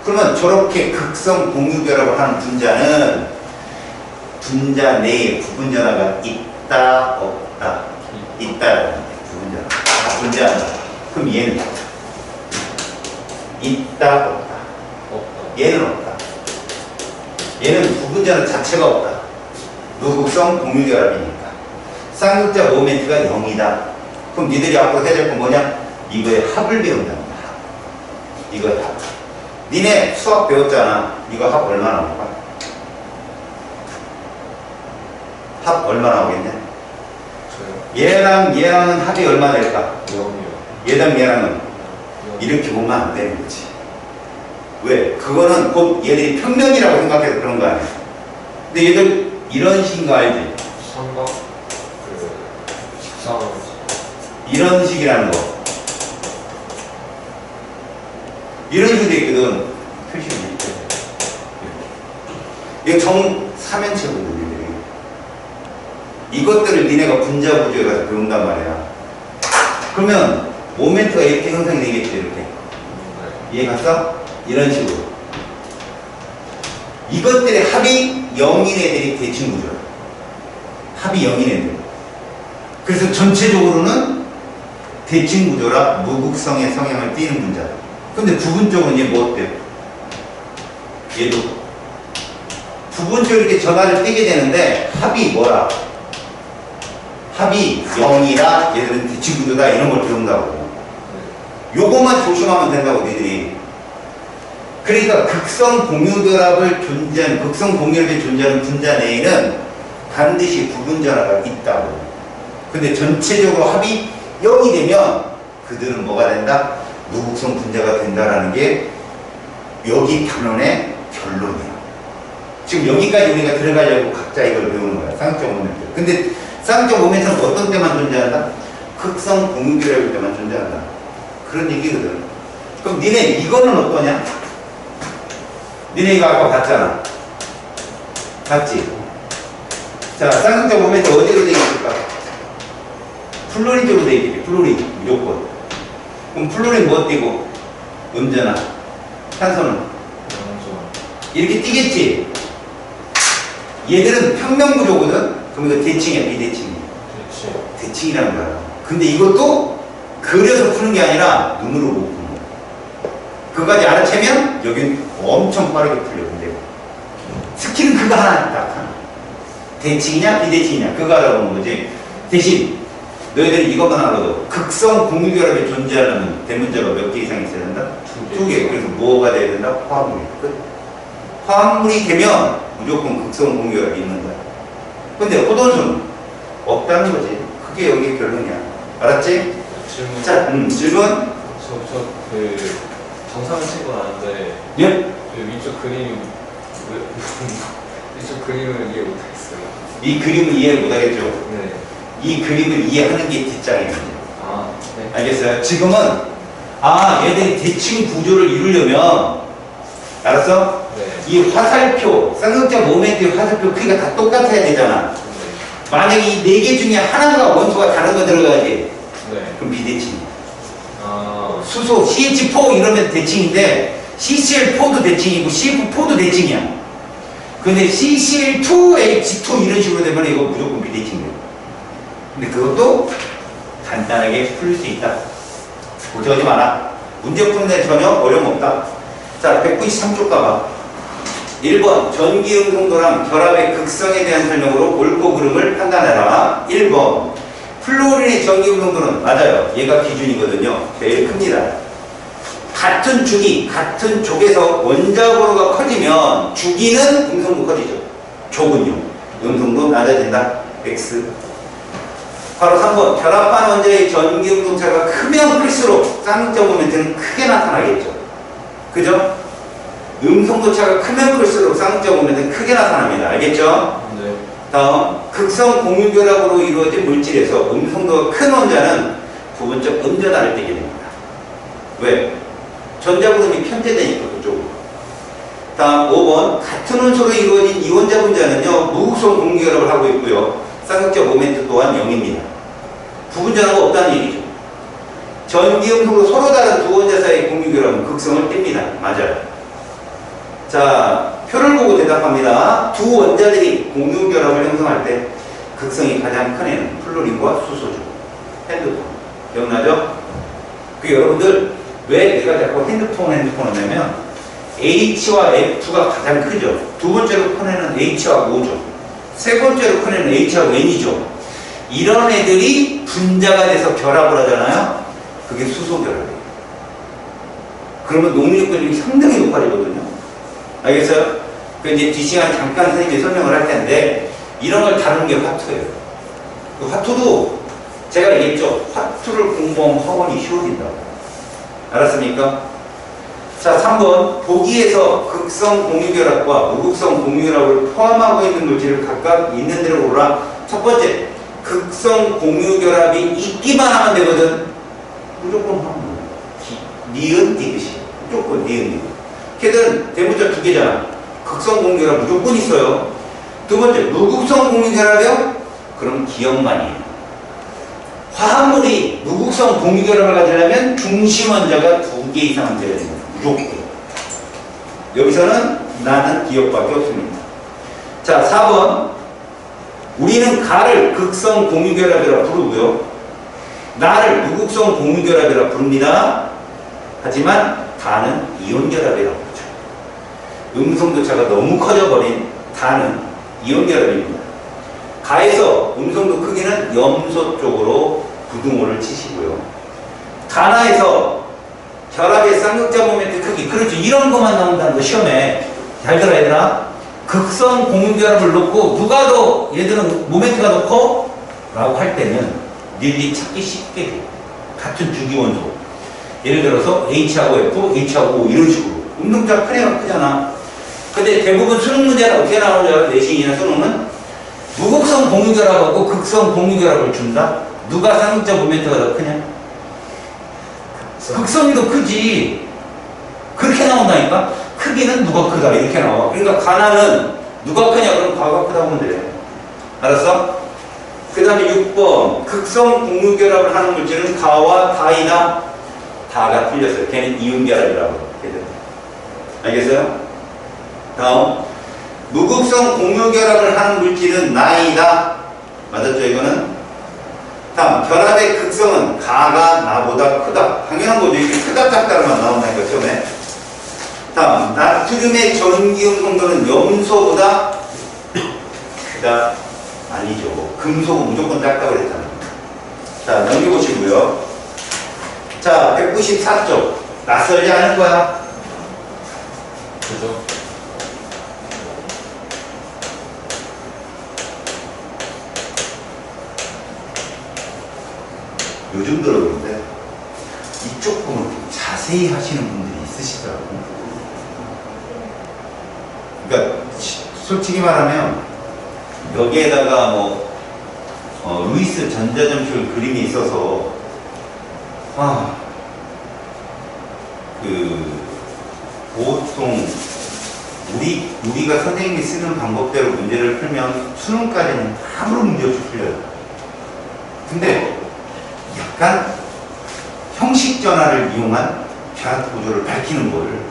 그러면 저렇게 극성 공유 결합을 하는 분자는 분자 내에 부분 전화가 있다 없다. 있다. 부분 전화. 아, 분자한다. 그럼 얘는 있다 없다. 없다. 얘는 없다. 얘는 부분 전화 자체가 없다. 무극성 공유 결합이니까. 쌍극자 모멘트가 0이다. 그럼 니들이 앞으로 해야 될 건 뭐냐? 이거의 합을 배운다는 거야. 이거의 합. 니네 수학 배웠잖아. 이거 합 얼마나 나올까? 합 얼마나 나오겠냐? 저요. 얘랑은 합이 얼마 될까? 0이요. 얘랑 얘랑은 이렇게 보면 안 되는 거지. 왜? 그거는 곧 얘들이 평면이라고 생각해서 그런 거 아니야. 근데 얘들 이런 식인 거 알지? 삼각. 식상한. 이런 식이라는 거. 이런 식으로 돼 있거든. 표시를 이렇게. 이거 정 3연체거든, 얘들이. 이것들을 니네가 분자 구조에 가서 배운단 말이야. 그러면 모멘트가 이렇게 형성이 되겠죠. 이렇게. 네. 이해 갔어? 이런 식으로. 이것들의 합이 0인 애들이 대칭 구조야. 합이 0인 애들. 그래서 전체적으로는 대칭 구조라 무극성의 성향을 띠는 분자다. 근데 부분적으로는 얘 뭐 어때요? 얘도 부분적으로 이렇게 전화를 띄게 되는데 합이 뭐라? 합이 0이라 얘들은 대칭 구조다 이런 걸 배운다고. 요것만 조심하면 된다고 니들이. 그러니까 극성 공유결합을 존재하는 극성 공유결합이 존재하는 분자 내에는 반드시 부분전화가 있다고. 근데 전체적으로 합이 0이 되면 그들은 뭐가 된다? 무극성 분자가 된다라는 게 여기 단원의 결론이야. 지금 여기까지 우리가 들어가려고 각자 이걸 배우는 거야. 쌍적 모멘트. 근데 쌍적 모멘트는 어떤 때만 존재한다? 극성 공유결합일 때만 존재한다. 그런 얘기거든. 그럼 니네 이거는 어떠냐? 니네 이거 아까 봤잖아. 봤지? 자, 쌍극적 모멘트 어디로 되어 있을까? 플로린 쪽으로 되어 있겠지. 플로린 무조건. 그럼 플로린 뭐 띄고? 음전화. 탄소는? 양전. 이렇게 띄겠지? 얘들은 평면구조거든? 그럼 이거 대칭이야, 비대칭이야? 대칭. 대칭이라는 거야. 근데 이것도 그려서 푸는 게 아니라 눈으로 못 푸는 거야. 그거까지 알아채면 여긴 엄청 빠르게 풀려. 근데 스킬은 그거 하나 딱 하나. 대칭이냐 비대칭이냐 그거 알아보는 거지. 대신 너희들이 이것만 알아도 극성 공유결합이 존재하려면 대문자가 몇 개 이상 있어야 된다? 두 개. 그래서 뭐가 돼야 된다? 화합물이. 끝. 화합물이 되면 무조건 극성 공유결합이 있는 거야. 근데 호돈수는 없다는 거지. 그게 여기 결론이야. 알았지? 질문. 자, 질문. 그 정상을 친 건 아는데 예? 그 위쪽 그림 위쪽 그림을 이해 못하겠어요. 이 그림을 이해 못하겠죠? 네. 이 그림을 이해하는 게 뒷장이에요. 아, 네. 알겠어요? 지금은 얘들이 대칭 구조를 이루려면 알았어? 네. 이 화살표, 쌍극적 모멘트의 화살표 크기가 다 똑같아야 되잖아. 네. 만약에 이 네 개 중에 하나가 원소가 다른 거 들어가야지. 네. 그럼 비대칭. 아, 수소, CH4 이러면 대칭인데 CCl4도 대칭이고 CF4도 대칭이야. 근데 CCl2H2 이런 식으로 되면 이거 무조건 비대칭이에요. 근데 그것도 간단하게 풀릴 수 있다. 걱정하지 마라. 문제 푸는데 전혀 어려움 없다. 자, 193쪽 가봐. 1번 전기응동도랑 결합의 극성에 대한 설명으로 옳고 그름을 판단해라. 1번 플로린의 전기응동도는 맞아요. 얘가 기준이거든요. 제일 큽니다. 같은 주기, 같은 족에서 원자번호가 커지면 주기는 음성도 커지죠. 족은요. 음성도 낮아진다. X. 바로 3번 결합한 원자의 전기응동차가 크면 클수록 쌍극적 모멘트는 크게 나타나겠죠. 그죠? 음성도차가 크면 클수록 쌍극적 모멘트는 크게 나타납니다. 알겠죠? 네. 다음 극성 공유결합으로 이루어진 물질에서 음성도가 큰 원자는 부분적 음전화를 띠게 됩니다. 왜? 전자구름이 편제되니까 그쪽으로. 다음 5번 같은 원소로 이루어진 이원자 분자는요 무극성 공유결합을 하고 있고요. 쌍극적 모멘트 또한 0입니다. 부분전화가 없다는 얘기죠. 전기음성도 서로 다른 두 원자 사이의 공유결합은 극성을 띱니다. 맞아요. 자, 표를 보고 대답합니다. 두 원자들이 공유결합을 형성할 때 극성이 가장 큰 애는 플로린과 수소죠. 핸드폰. 기억나죠? 그 여러분들 왜 내가 자꾸 핸드폰 하냐면 H와 F가 가장 크죠. 두 번째로 큰 애는 H와 O죠. 세 번째로 큰 애는 H와 N이죠. 이런 애들이 분자가 돼서 결합을 하잖아요. 그게 수소 결합이에요. 그러면 녹류 요건이 상당히 높아지거든요. 알겠어요? 그 이제 뒷시간에 잠깐 선생님이 설명을 할 텐데 이런 걸 다루는 게 화투예요. 그 화투도 제가 얘기했죠. 화투를 공부하면 학원이 쉬워진다고. 알았습니까? 자, 3번 보기에서 극성 공유결합과 무극성 공유결합을 포함하고 있는 물질을 각각 있는 대로 고르라. 첫 번째, 극성 공유결합이 있기만 하면 되거든. 무조건 하면 돼. 니은 디귿이 무조건 니은 디귿. 걔들은 대문자 두 개잖아. 극성 공유결합 무조건 있어요. 두 번째, 무극성 공유결합이요? 그럼 기억만이에요. 화합물이 무극성 공유결합을 가지려면 중심 원자가 2개 이상은 되어야 됩니다. 무조건. 여기서는 나는 기억밖에 없습니다. 자, 4번. 우리는 가를 극성 공유결합이라 부르고요. 나를 무극성 공유결합이라 부릅니다. 하지만 다는 이온결합이라고 부르죠. 음성도차가 너무 커져버린 다는 이온결합입니다. 가에서 음성도 크기는 염소 쪽으로 부등호를 치시고요. 가나에서 결합의 쌍극자 모멘트 크기, 그렇죠. 이런 것만 나온다는 거 시험에. 잘 들어 얘들아. 극성 공유결합을 놓고 누가 더 얘들은 모멘트가 더 커? 라고 할 때는 닐리 찾기 쉽게 돼요. 같은 주기원소. 예를 들어서 H하고 F, H하고 O 이런 식으로. 운동자 크레가 크잖아. 근데 대부분 수능 문제는 어떻게 나오냐면 내신이나 수능은 무극성 공유결합하고 극성 공유결합을 준다? 누가 쌍극자 모멘트가 더 크냐? 극성이 더 크지. 그렇게 나온다니까? 크기는 누가 크다 이렇게 나와. 그러니까 가나는 누가 크냐 그럼 가가 크다고 하면 돼. 알았어? 그 다음에 6번 극성 공유결합을 하는 물질은 가와 다이다. 다가 틀렸어요. 걔는 이온결합이라고. 알겠어요? 다음 무극성 공유결합을 하는 물질은 나이다. 맞았죠 이거는? 다음 결합의 극성은 가가 나보다 크다. 당연한 거죠. 이게 크다 작다로만 나온다니까 처음에. 다음 나트륨의 전기음 성도는 염소보다 크다. 아니죠. 금속은 무조건 작다고 그랬잖아요. 자 넘겨보시고요. 자 194쪽 낯설지 않을 거야. 그죠? 요즘 들어 그런데 이쪽 부분 자세히 하시는 분들이 있으시더라고요. 그러니까 솔직히 말하면 여기에다가 루이스 전자점식 그림이 있어서 보통 우리가 선생님이 쓰는 방법대로 문제를 풀면 수능까지는 아무런 문제 없이 풀려요. 근데 약간 형식 전화를 이용한 결합 구조를 밝히는 거를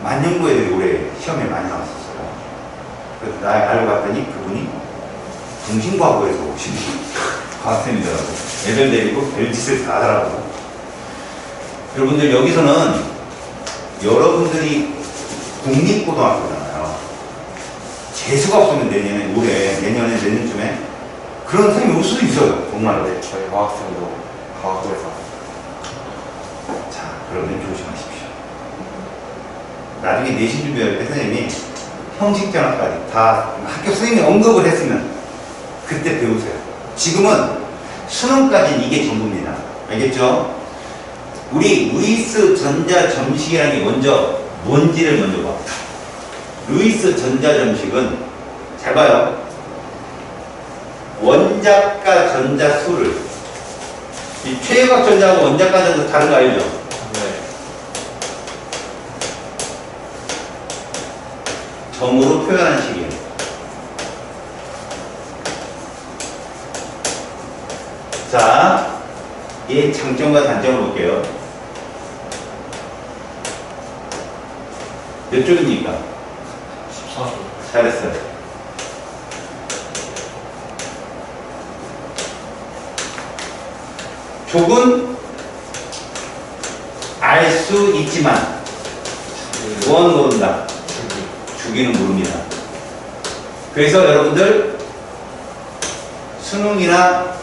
만년고 애들이 올해 시험에 많이 나왔었어요. 그래서 나 알고 봤더니 그분이 정신과학부에서 오신 과학생이더라고. 애들 데리고 별짓을 다 하더라고. 여러분들 여기서는 여러분들이 국립고등학교잖아요. 재수가 없으면 내년쯤에 그런 선생님이 올 수도 있어요. 정말로. 저희 과학생도 과학부에서. 자, 그러면 조심하십시오. 나중에 내신 준비할 때 선생님이 형식 전화까지 다 학교 선생님이 언급을 했으면 그때 배우세요. 지금은 수능까지는 이게 전부입니다. 알겠죠? 우리 루이스 전자점식이라는 게 뭔지를 먼저 봐. 루이스 전자점식은 잘 봐요. 원자과 전자수를 이 최외곽 전자하고 원자과 전자 다른 거 알죠? 네. 점으로 표현하는 식이에요. 자, 이 장점과 단점을 볼게요. 몇 쪽입니까? 14조. 잘했어요. 족은 알 수 있지만 원 모른다. 주기는 모릅니다. 그래서 여러분들 수능이나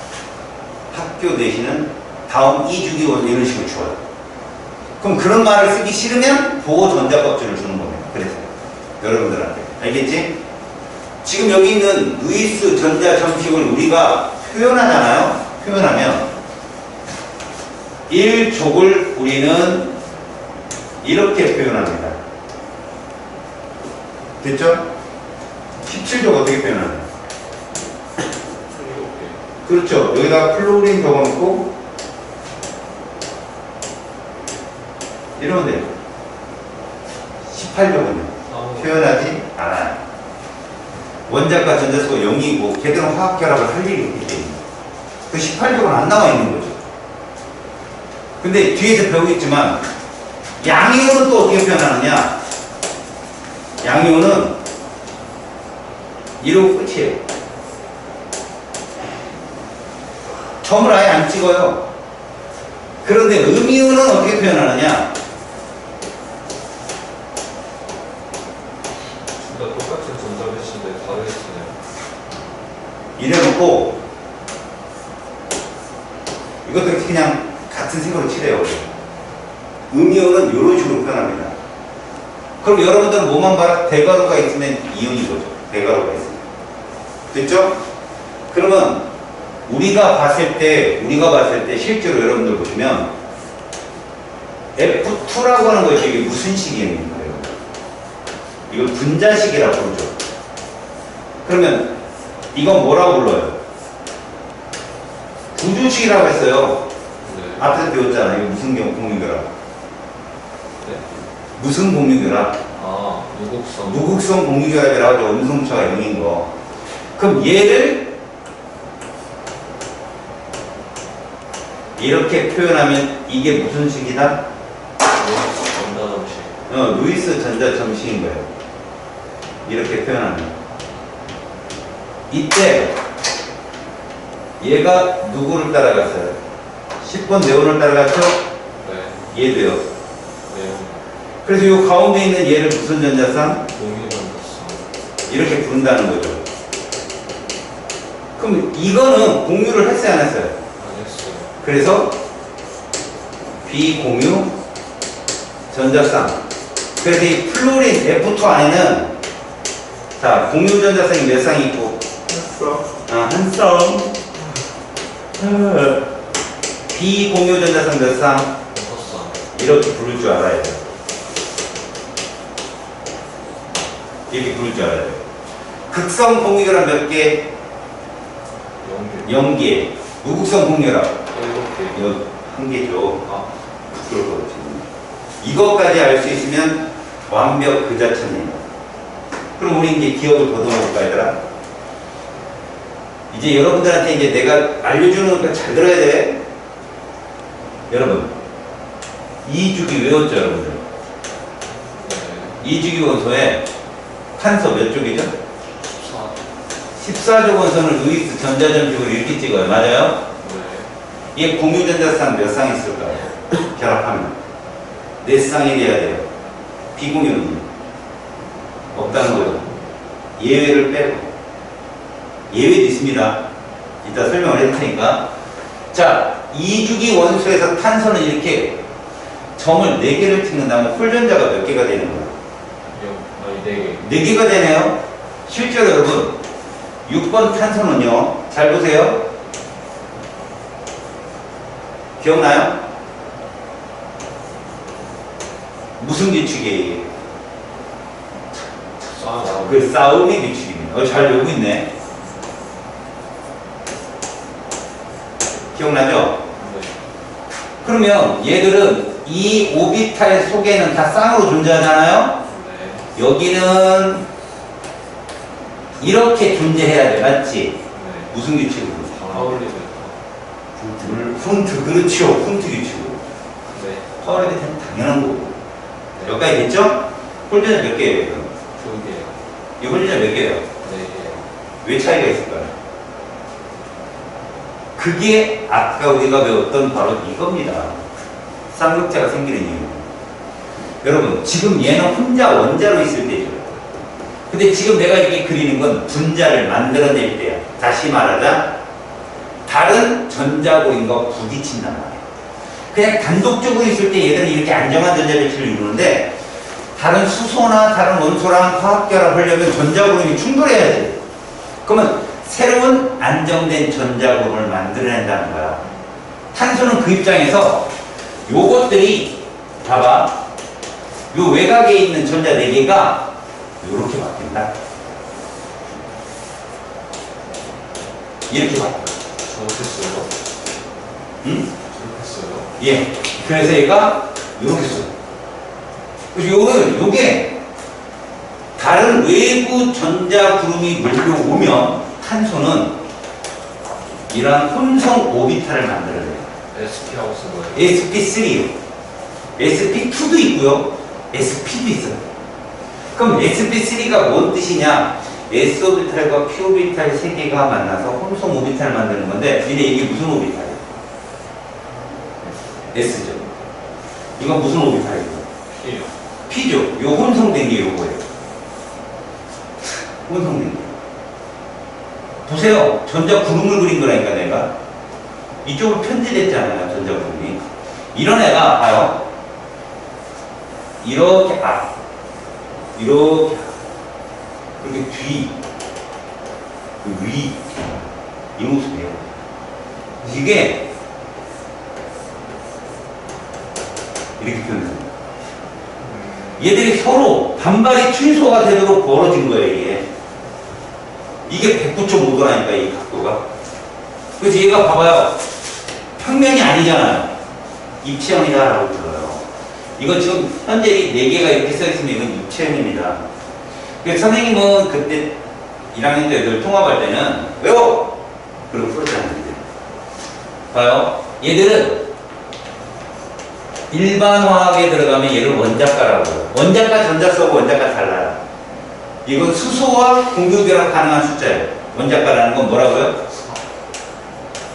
학교 내신은 다음 이주기 원 이런 식으로 줘요. 그럼 그런 말을 쓰기 싫으면 보호전자법칙을 주는 겁니다. 그래서 여러분들한테 알겠지? 지금 여기 있는 루이스 전자점식을 우리가 표현하잖아요. 표현하면 1족을 우리는 이렇게 표현합니다. 됐죠? 17족 어떻게 표현하나요? 그렇죠. 여기다가 플로린 적어놓고 이러면 돼요. 18족은요. 표현하지 않아요. 원자과 전자수가 0이고 걔들은 화학 결합을 할 일이 없기 때문에 그 18족은 안 나와 있는 거죠. 근데 뒤에서 배우겠지만 양이온은 또 어떻게 표현하느냐? 양이온은 이러고 끝이에요. 점을 아예 안 찍어요. 그런데 음이온은 어떻게 표현하느냐? 둘 다 똑같은 전자배치인데 다르게 쓰네요. 이래놓고 이것도 그냥 같은 색으로 칠해요. 음이온은 이런 식으로 표현합니다. 그럼 여러분들은 뭐만 봐라? 대괄호가 있으면 이온인 거죠. 대괄호가 있으면. 됐죠? 그러면 우리가 봤을 때 실제로 여러분들 보시면 F2라고 하는 것이 이게 무슨 식입니까? 이걸 분자식이라고 부르죠. 그러면 이건 뭐라고 불러요? 구조식이라고 했어요. 네. 앞에서 배웠잖아요. 이거 무슨 공유결합? 네? 무슨 공유결합? 아, 무극성. 무극성 공유결합이라고 하죠. 음성차가 0인 거. 그럼 얘를 이렇게 표현하면 이게 무슨 식이다? 전자점식. 루이스 전자점식인 거예요. 이렇게 표현하면. 이때 얘가 누구를 따라갔어요? 10번 네온을 따라갔죠? 네. 얘도요. 네. 그래서 이 가운데 있는 얘를 무슨 전자쌍? 공유전자쌍. 이렇게 부른다는 거죠. 그럼 이거는 공유를 했어요, 안 했어요? 안 했어요. 그래서 비공유 전자쌍. 그래서 이 플로린 F2 안에는 자, 공유 전자쌍이 몇 쌍이 있고? 한 쌍. 비공유 전자쌍 몇 쌍? 6쌍. 이렇게 부를 줄 알아야 돼요. 이렇게 부를 줄 알아야 돼요. 극성 공유결합 몇 개? 0개. 0개. 무극성 공유결합 7개. 한 개죠. 부끄러워 지금. 이것까지 알 수 있으면 완벽 그 자체입니다. 그럼 우리 이제 기억을 더듬어볼까 얘들아? 이제 여러분들한테 이제 내가 알려주는 거니까 잘 들어야 돼. 여러분, 2주기 외웠죠, 여러분들? 네. 2주기 원소에 탄소 몇 쪽이죠? 14. 14조 원소는 루이스 전자점식으로 이렇게 찍어요. 맞아요? 네. 얘 공유전자쌍 몇 쌍 있을까요? 결합하면 4쌍이 돼야 돼요. 비공유는 없다는 거죠. 예외를 빼고. 예외도 있습니다. 이따 설명을 할 테니까. 자, 2주기 원소에서 탄소는 이렇게 점을 4개를 찍는다면 홀전자가 몇 개가 되는 거예요? 4개. 4개가 되네요. 실제로 여러분 6번 탄소는요, 잘 보세요. 기억나요? 무슨 규칙이에요? 그 싸움의 규칙입니다. 잘 외우고 있네. 기억나죠? 네. 그러면 얘들은 이 오비탈 속에는 다 쌍으로 존재하잖아요? 네. 여기는 이렇게 존재해야 돼, 맞지? 네. 무슨 규칙으로? 파울리 훈트, 그렇죠. 훈트 규칙으로. 네. 파워레드 되면 당연한 거고. 네. 여기까지 됐죠? 홀전자 몇 개예요? 이거? 2개요. 이 홀전자 몇 개예요? 4개요. 왜 차이가 있을까요? 그게 아까 우리가 배웠던 바로 이겁니다. 쌍극자가 생기는 이유. 여러분, 지금 얘는 혼자 원자로 있을 때죠. 근데 지금 내가 이렇게 그리는 건 분자를 만들어낼 때야. 다시 말하자, 다른 전자고리과 부딪힌단 말이에요. 그냥 단독적으로 있을 때 얘들은 이렇게 안정한 전자배치를 이루는데, 다른 수소나 다른 원소랑 화학결합하려면 전자고리이 충돌해야 돼요. 그러면 새로운 안정된 전자고리를 만들어낸다는 거야. 탄소는 그 입장에서 요것들이, 봐봐, 요 외곽에 있는 전자 4개가 이렇게 바뀐다. 이렇게 바뀐다. 저렇게 써요? 응? 저렇게 써요? 예. 그래서 얘가 이렇게 써. 그래서 요게 다른 외부 전자 구름이 몰려오면 탄소는 이러한 혼성 오비탈을 만들어내요. SP하고 쓴 거예요. sp3요. sp2도 있고요. sp도 있어요. 그럼 sp3가 뭔 뜻이냐? s 오비탈과 p 오비탈 세 개가 만나서 혼성 오비탈을 만드는 건데, 근데 이게 무슨 오비탈이에요? s죠. 이건 무슨 오비탈이에요? P요. p죠. 요 혼성된 게 요거예요. 혼성된 게. 보세요. 전자 구름을 그린 거라니까 내가. 이쪽으로 편집됐잖아요. 전자 구름이. 이런 애가 봐요. 이렇게 앞, 이렇게 앞, 그렇게 뒤, 위, 이 모습이에요. 이게 이렇게 표현됩니다. 얘들이 서로 반발이 최소가 되도록 벌어진 거예요. 이게 109.5도라니까 이 각도가. 그래서 얘가 봐봐요. 평면이 아니잖아요. 입체형이다라고 불러요. 이거 지금 현재 4개가 이렇게 써있으면 이건 입체형입니다. 그래서 선생님은 그때 1학년 때 애들 통합할 때는 외워! 그리고 풀었잖아요. 봐요. 얘들은 일반 화학에 들어가면 얘를 원자가라고 해요. 원자가 전자수하고 원자가 달라요. 이건 수소와 공유결합 가능한 숫자예요. 원자가라는 건 뭐라고요?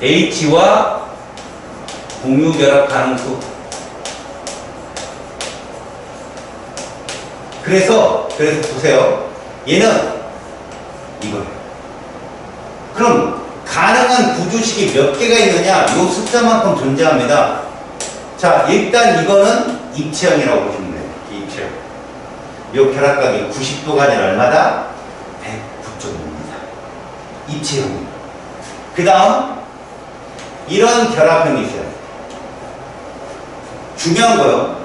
H와 공유결합 가능수. 그래서 보세요. 얘는 이거예요. 그럼 가능한 구조식이 몇 개가 있느냐? 이 숫자만큼 존재합니다. 자, 일단 이거는 입체형이라고 보시면 돼요. 입체형. 이 결합각이 90도가 아니라 얼마다? 109.5입니다. 입체형입니다. 그 다음 이런 결합형이 있어요. 중요한 거요.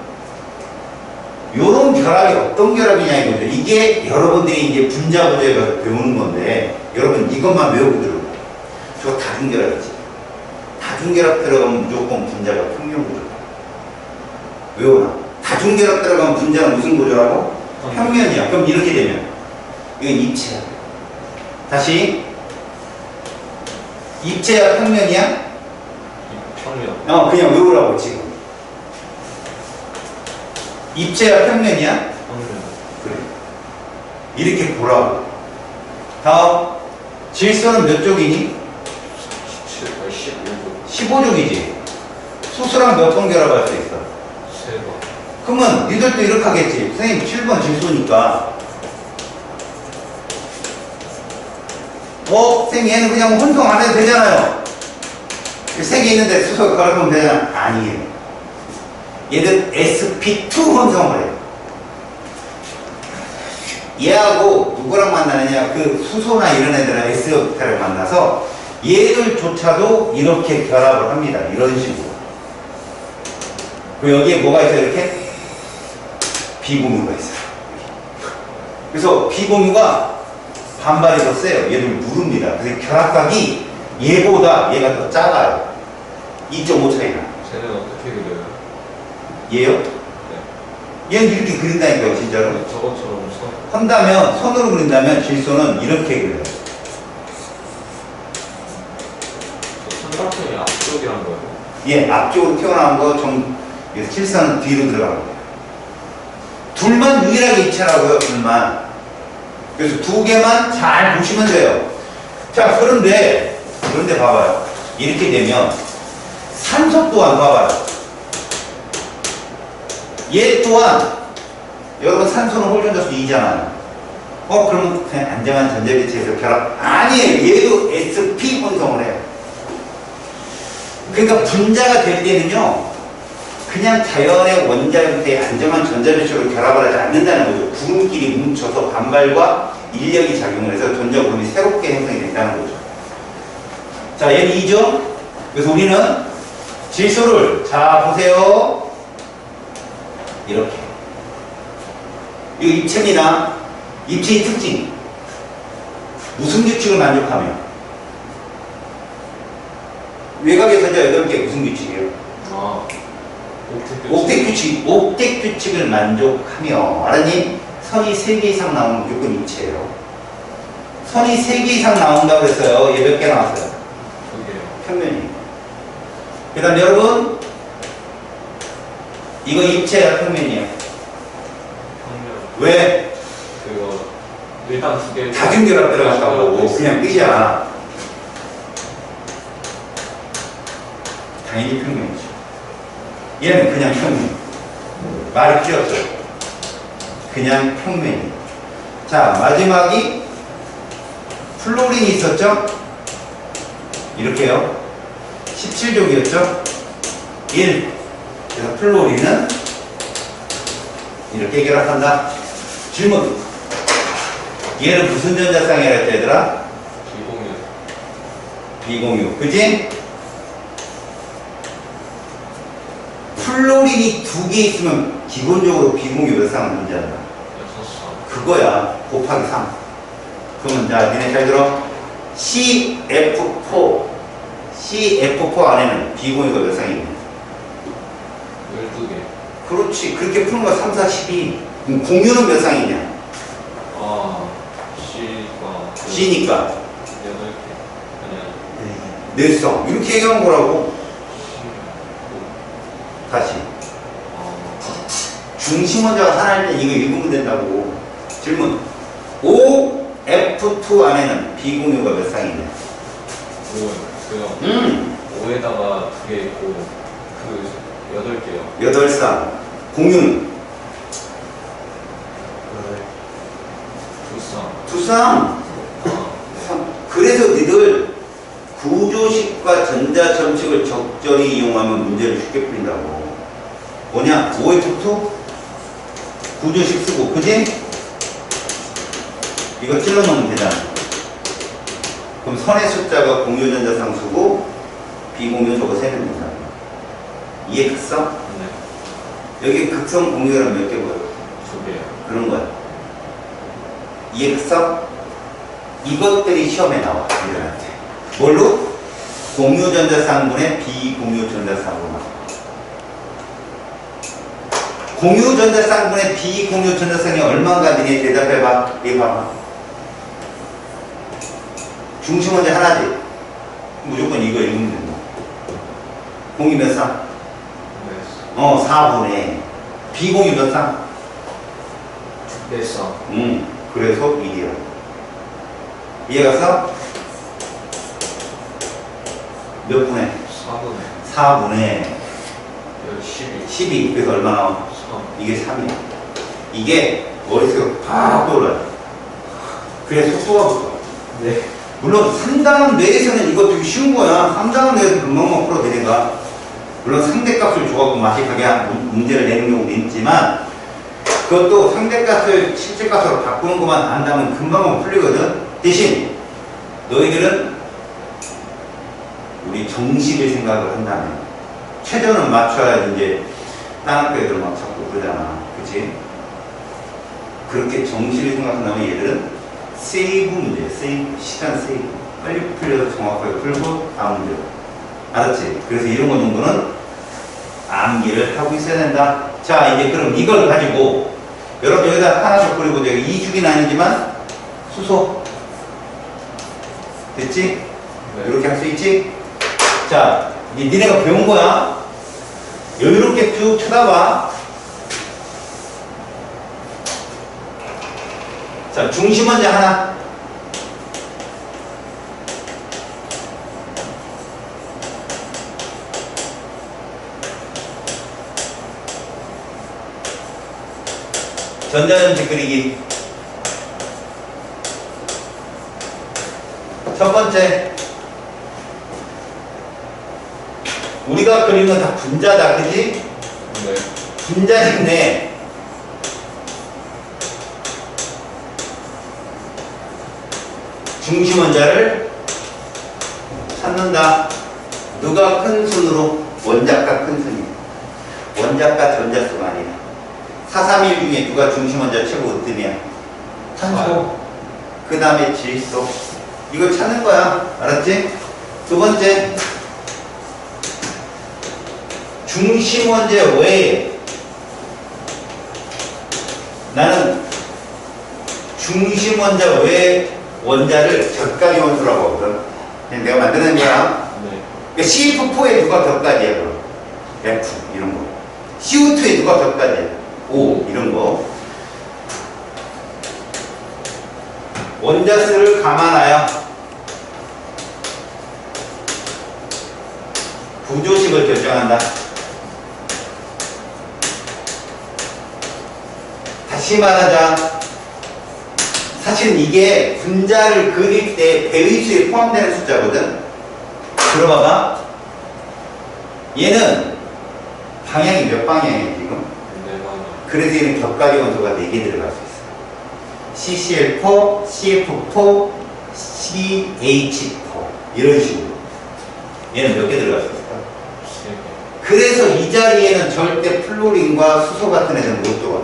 요런 결합이 어떤 결합이냐 이거죠. 이게 여러분들이 이제 분자구조에 가서 배우는 건데, 여러분 이것만 외우고 들어요. 저 다중결합이지. 다중결합 들어가면 무조건 분자가 평면구조. 외워놔. 다중결합 들어가면 분자는 무슨 구조라고? 평면이야. 그럼 이렇게 되면 이건 입체야. 다시 입체야 평면이야? 평면. 그냥 외우라고 지금. 입체야 평면이야? 평면. 그래. 이렇게 보라고. 다음 질소는 몇 쪽이니? 15쪽이지. 수소랑 몇 번 결합할 수 있어? 3번. 그러면 니들도 이렇게 하겠지. 선생님 7번 질소니까. 선생님 얘는 그냥 혼성 안 해도 되잖아요. 3개 있는데 수소 결합하면 되잖아. 아니에요. 얘는 sp2 혼성을 해요. 얘하고 누구랑 만나느냐? 그 수소나 이런 애들은 s오비탈을 만나서 얘들조차도 이렇게 결합을 합니다. 이런 식으로. 그리고 여기에 뭐가 있어요? 이렇게? 비공유가 있어요. 그래서 비공유가 반발이 더 세요. 얘를 누릅니다. 그래서 결합각이 얘보다 얘가 더 작아요. 2.5 차이나. 쟤는 어떻게 그려요? 얘요? 네. 얘는 이렇게 그린다니까요, 진짜로. 저것처럼 선. 한다면, 선으로 그린다면 질소는 이렇게 그려요. 삼각형이 앞쪽이란 거예요? 예, 앞쪽으로 튀어나온 거 칠선은 뒤로 들어가는 거예요. 둘만 유일하게 입체라고요, 둘만. 그래서 2개만 잘 보시면 돼요. 자, 그런데 봐봐요. 이렇게 되면 산소 또한 봐봐요. 얘 또한, 여러분 산소는 홀전자수 2잖아요. 그러면 그냥 안정한 전자기체에서 결합. 아니에요. 얘도 sp 혼성을 해요. 그러니까 분자가 될 때는요, 그냥 자연의 원자형태의 안정한 전자기체로 결합을 하지 않는다는 거죠. 구름끼리 뭉쳐서 반발과 인력이 작용을 해서 전자구름이 새롭게 형성이 된다는 거죠. 자, 얘는 2죠? 그래서 우리는 질소를, 자, 보세요. 이렇게. 이거 입체입니다. 입체의 특징. 무슨 규칙을 만족하며? 외곽의 전자 8개 무슨 규칙이에요? 옥택 규칙을 만족하며. 알았니? 선이 3개 이상 나오면 무조건 입체예요. 선이 3개 이상 나온다고 했어요. 얘 몇 개 나왔어요? 평면이에요. 그 다음 여러분, 이거 입체야, 평면이야. 평면. 왜? 그거 일단 두 개. 다중결합 들어갔다고. 그냥 끝이야. 당연히 평면이죠. 얘는 그냥 평면. 말이 필요 없어요. 그냥 평면이. 자, 마지막이 플로린이 있었죠? 이렇게요. 17족이었죠? 1. 그래서 플로린은 이렇게 결합한다. 질문. 얘는 무슨 전자쌍이라 했지, 얘들아? 비공유. 비공유. 그지? 플로린이 2개 있으면 기본적으로 비공유 몇 쌍을 존재한다. 6쌍. 그거야. 곱하기 3. 그러면 자, 니네 잘 들어. CF4 안에는 비공유가 몇 쌍이 있냐? 12개. 그렇지. 그렇게 푸는 거야. 3, 4, 12. 그럼 공유는 몇 쌍이냐? 아, C가. C니까 8개. 아니야. 4쌍. 이렇게 얘기하는 거라고. 다시. 중심 원자가 하나일 때 이거 읽으면 된다고. 질문. OF2 안에는 비공유가 몇 쌍이냐? 5요. 5에다가 2개 있고, 그 8개요. 8쌍. 공유는? 2쌍. 2쌍. 아, 네. 그래서 니들 구조식과 전자점식을 적절히 이용하면 문제를 쉽게 풀린다고. 뭐냐? OF2? 구조식 쓰고, 그지? 이거 찔러놓으면 되잖아. 그럼 선의 숫자가 공유 전자쌍 쓰고 비공유 저거 세면 된다. 이해했어? 네. 여기 극성 공유랑 몇 개 보여? 2개요. 그런 거야. 이해했어? 이것들이 시험에 나와, 이들한테. 뭘로? 공유 전자쌍분의 비공유 전자쌍분. 공유 전자쌍분의 비공유 전자쌍이 얼마인가 니네 대답해봐. 이거 봐봐. 중심 원자 하나지? 무조건 이거 읽으면 된다. 공유 몇 쌍? 네. 4분의. 비공유 몇 쌍? 4쌍. 그래서 1이야. 이해갔어? 몇 분의? 4분의. 4분의 12. 12. 그래서 얼마 나와? 3. 이게 3이야. 이게 머릿속에 팍 돌아요. 그래 속도가 붙어. 네. 물론 3단원 뇌에서는 이거 되게 쉬운 거야. 3단원 뇌에서 금방만 풀어도 되니까. 물론 상대값을 줘갖고 마식하게 문제를 내는 경우도 있지만 그것도 상대값을 실제값으로 바꾸는 것만 안다면 금방만 풀리거든. 대신 너희들은 우리 정식을 생각을 한다면 최저는 맞춰야 이제 다른 학교 애들 막 자꾸 그러잖아. 그치? 그렇게 정식을 생각한다면 얘들은 세이브 문제, 세이브, 시간 세이브. 빨리 풀려서 정확하게 풀고 다음 문제로. 알았지? 그래서 이런 거 정도는 암기를 하고 있어야 된다. 자, 이제 그럼 이걸 가지고 여러분 여기다 하나씩 그리고 내가 2주기는 아니지만 수소. 됐지? 네. 이렇게 할 수 있지? 자, 이제 니네가 배운 거야. 여유롭게 쭉 쳐다봐. 자, 중심 원자 하나. 전자점식 그리기. 첫 번째. 우리가 그리는 건 다 분자다, 그지? 네. 분자인데 중심 원자를 찾는다. 누가 큰 순으로? 원자가 큰 순이야. 원자가 전자수가 아니야. 431 중에 누가 중심 원자 최고 으뜸이야? 탄소. 그 다음에 질소. 이걸 찾는 거야. 알았지? 두 번째. 중심 원자 외에 나는 중심 원자 외에 원자를 젓가리 원소라고 하거든. 그냥 내가 만드는 거야. 네. 그러니까 CF4에 누가 격가지야, 그럼? F, 이런 거. CO2에 누가 격가지야? O, 이런 거. 원자수를 감안하여 구조식을 결정한다. 다시 말하자. 사실 이게 분자를 그릴 때 배위수에 포함되는 숫자거든. 들어봐봐. 얘는 방향이 몇 방향이야 지금? 네 방향. 그래서 얘는 격가지 원소가 4개 들어갈 수 있어. CCl4, CF4, CH4 이런 식으로. 얘는 몇 개 들어갈 수 있을까? 3개. 그래서 이 자리에는 절대 플로린과 수소 같은 애들은 못 들어와.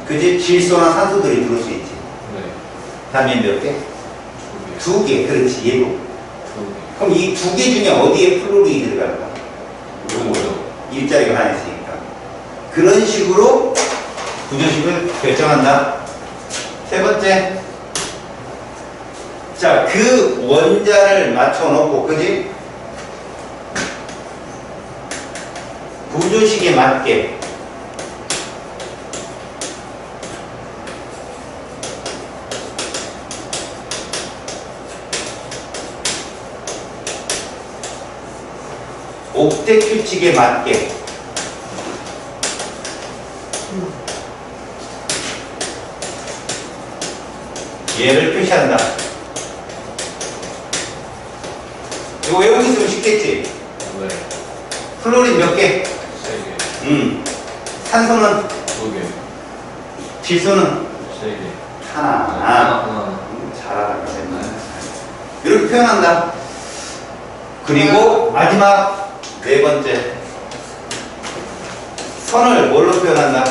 그지? 질소나 산소들이 들어올 수 있지. 네. 다음에 몇 개? 2개. 2개. 그렇지, 얘도. 2개. 그럼 이 2개 중에 어디에 플로린이 들어갈까? 요거요. 일자리가 하나 있으니까. 그런 식으로 구조식을 결정한다. 세 번째. 자, 그 원자를 맞춰놓고, 그지? 구조식에 맞게 옥텟 규칙에 맞게 얘를 표시한다. 이거 외우고 있으면 쉽겠지? 네. 플로린 몇 개? 3개. 산소는? 2개. 질소는? 3개. 하나. 잘하라. 이렇게 표현한다. 그리고 마지막 네 번째. 선을 뭘로 표현한다?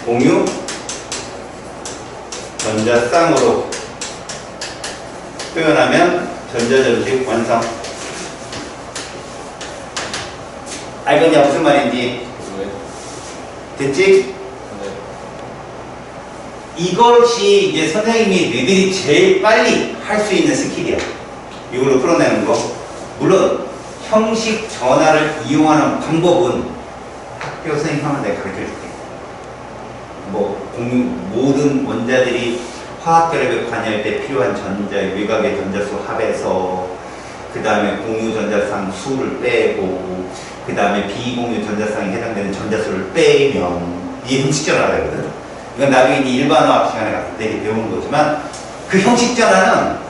공유 전자쌍으로 표현하면 전자전식 완성. 알겠냐? 무슨 말인지 네. 됐지? 네. 이것이 이제 선생님이 너희들이 제일 빨리 할 수 있는 스킬이야. 이걸로 풀어내는 거. 물론 형식 전화를 이용하는 방법은 학교 선생님 하면 내가 가르쳐 줄게. 뭐 모든 원자들이 화학 결합에 관여할 때 필요한 전자 외곽의 전자수 합해서, 그 다음에 공유 전자쌍 수를 빼고, 그 다음에 비공유 전자쌍에 해당되는 전자수를 빼면 이게 형식 전화거든. 이건 나중에 일반화학 시간에 갔을 때 이렇게 배우는 거지만, 그 형식 전화는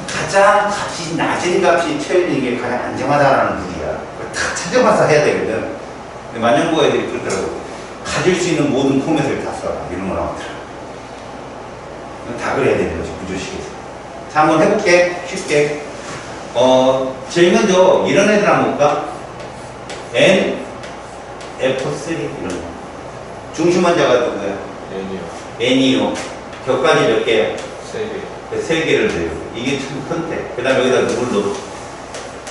가장 값이 낮은 값이 채워지는 게 가장 안정하다라는 분이야. 그걸 다 찾아봐서 해야 되거든. 근데 만년고 애들이 그렇더라고. 가질 수 있는 모든 포맷을 다 써라. 이런 거 나오더라. 다 그래야 되는 거지, 구조식에서. 자, 한번 해볼게. 쉽게. 제일 먼저 이런 애들 한번 볼까? N, F3 이런 거. 중심 원자가 누구야? N이요. N이요. 격까지 몇 개야? 3개. 3개를 돼요. 이게 참 큰데. 그 다음에 여기다 누굴 넣어?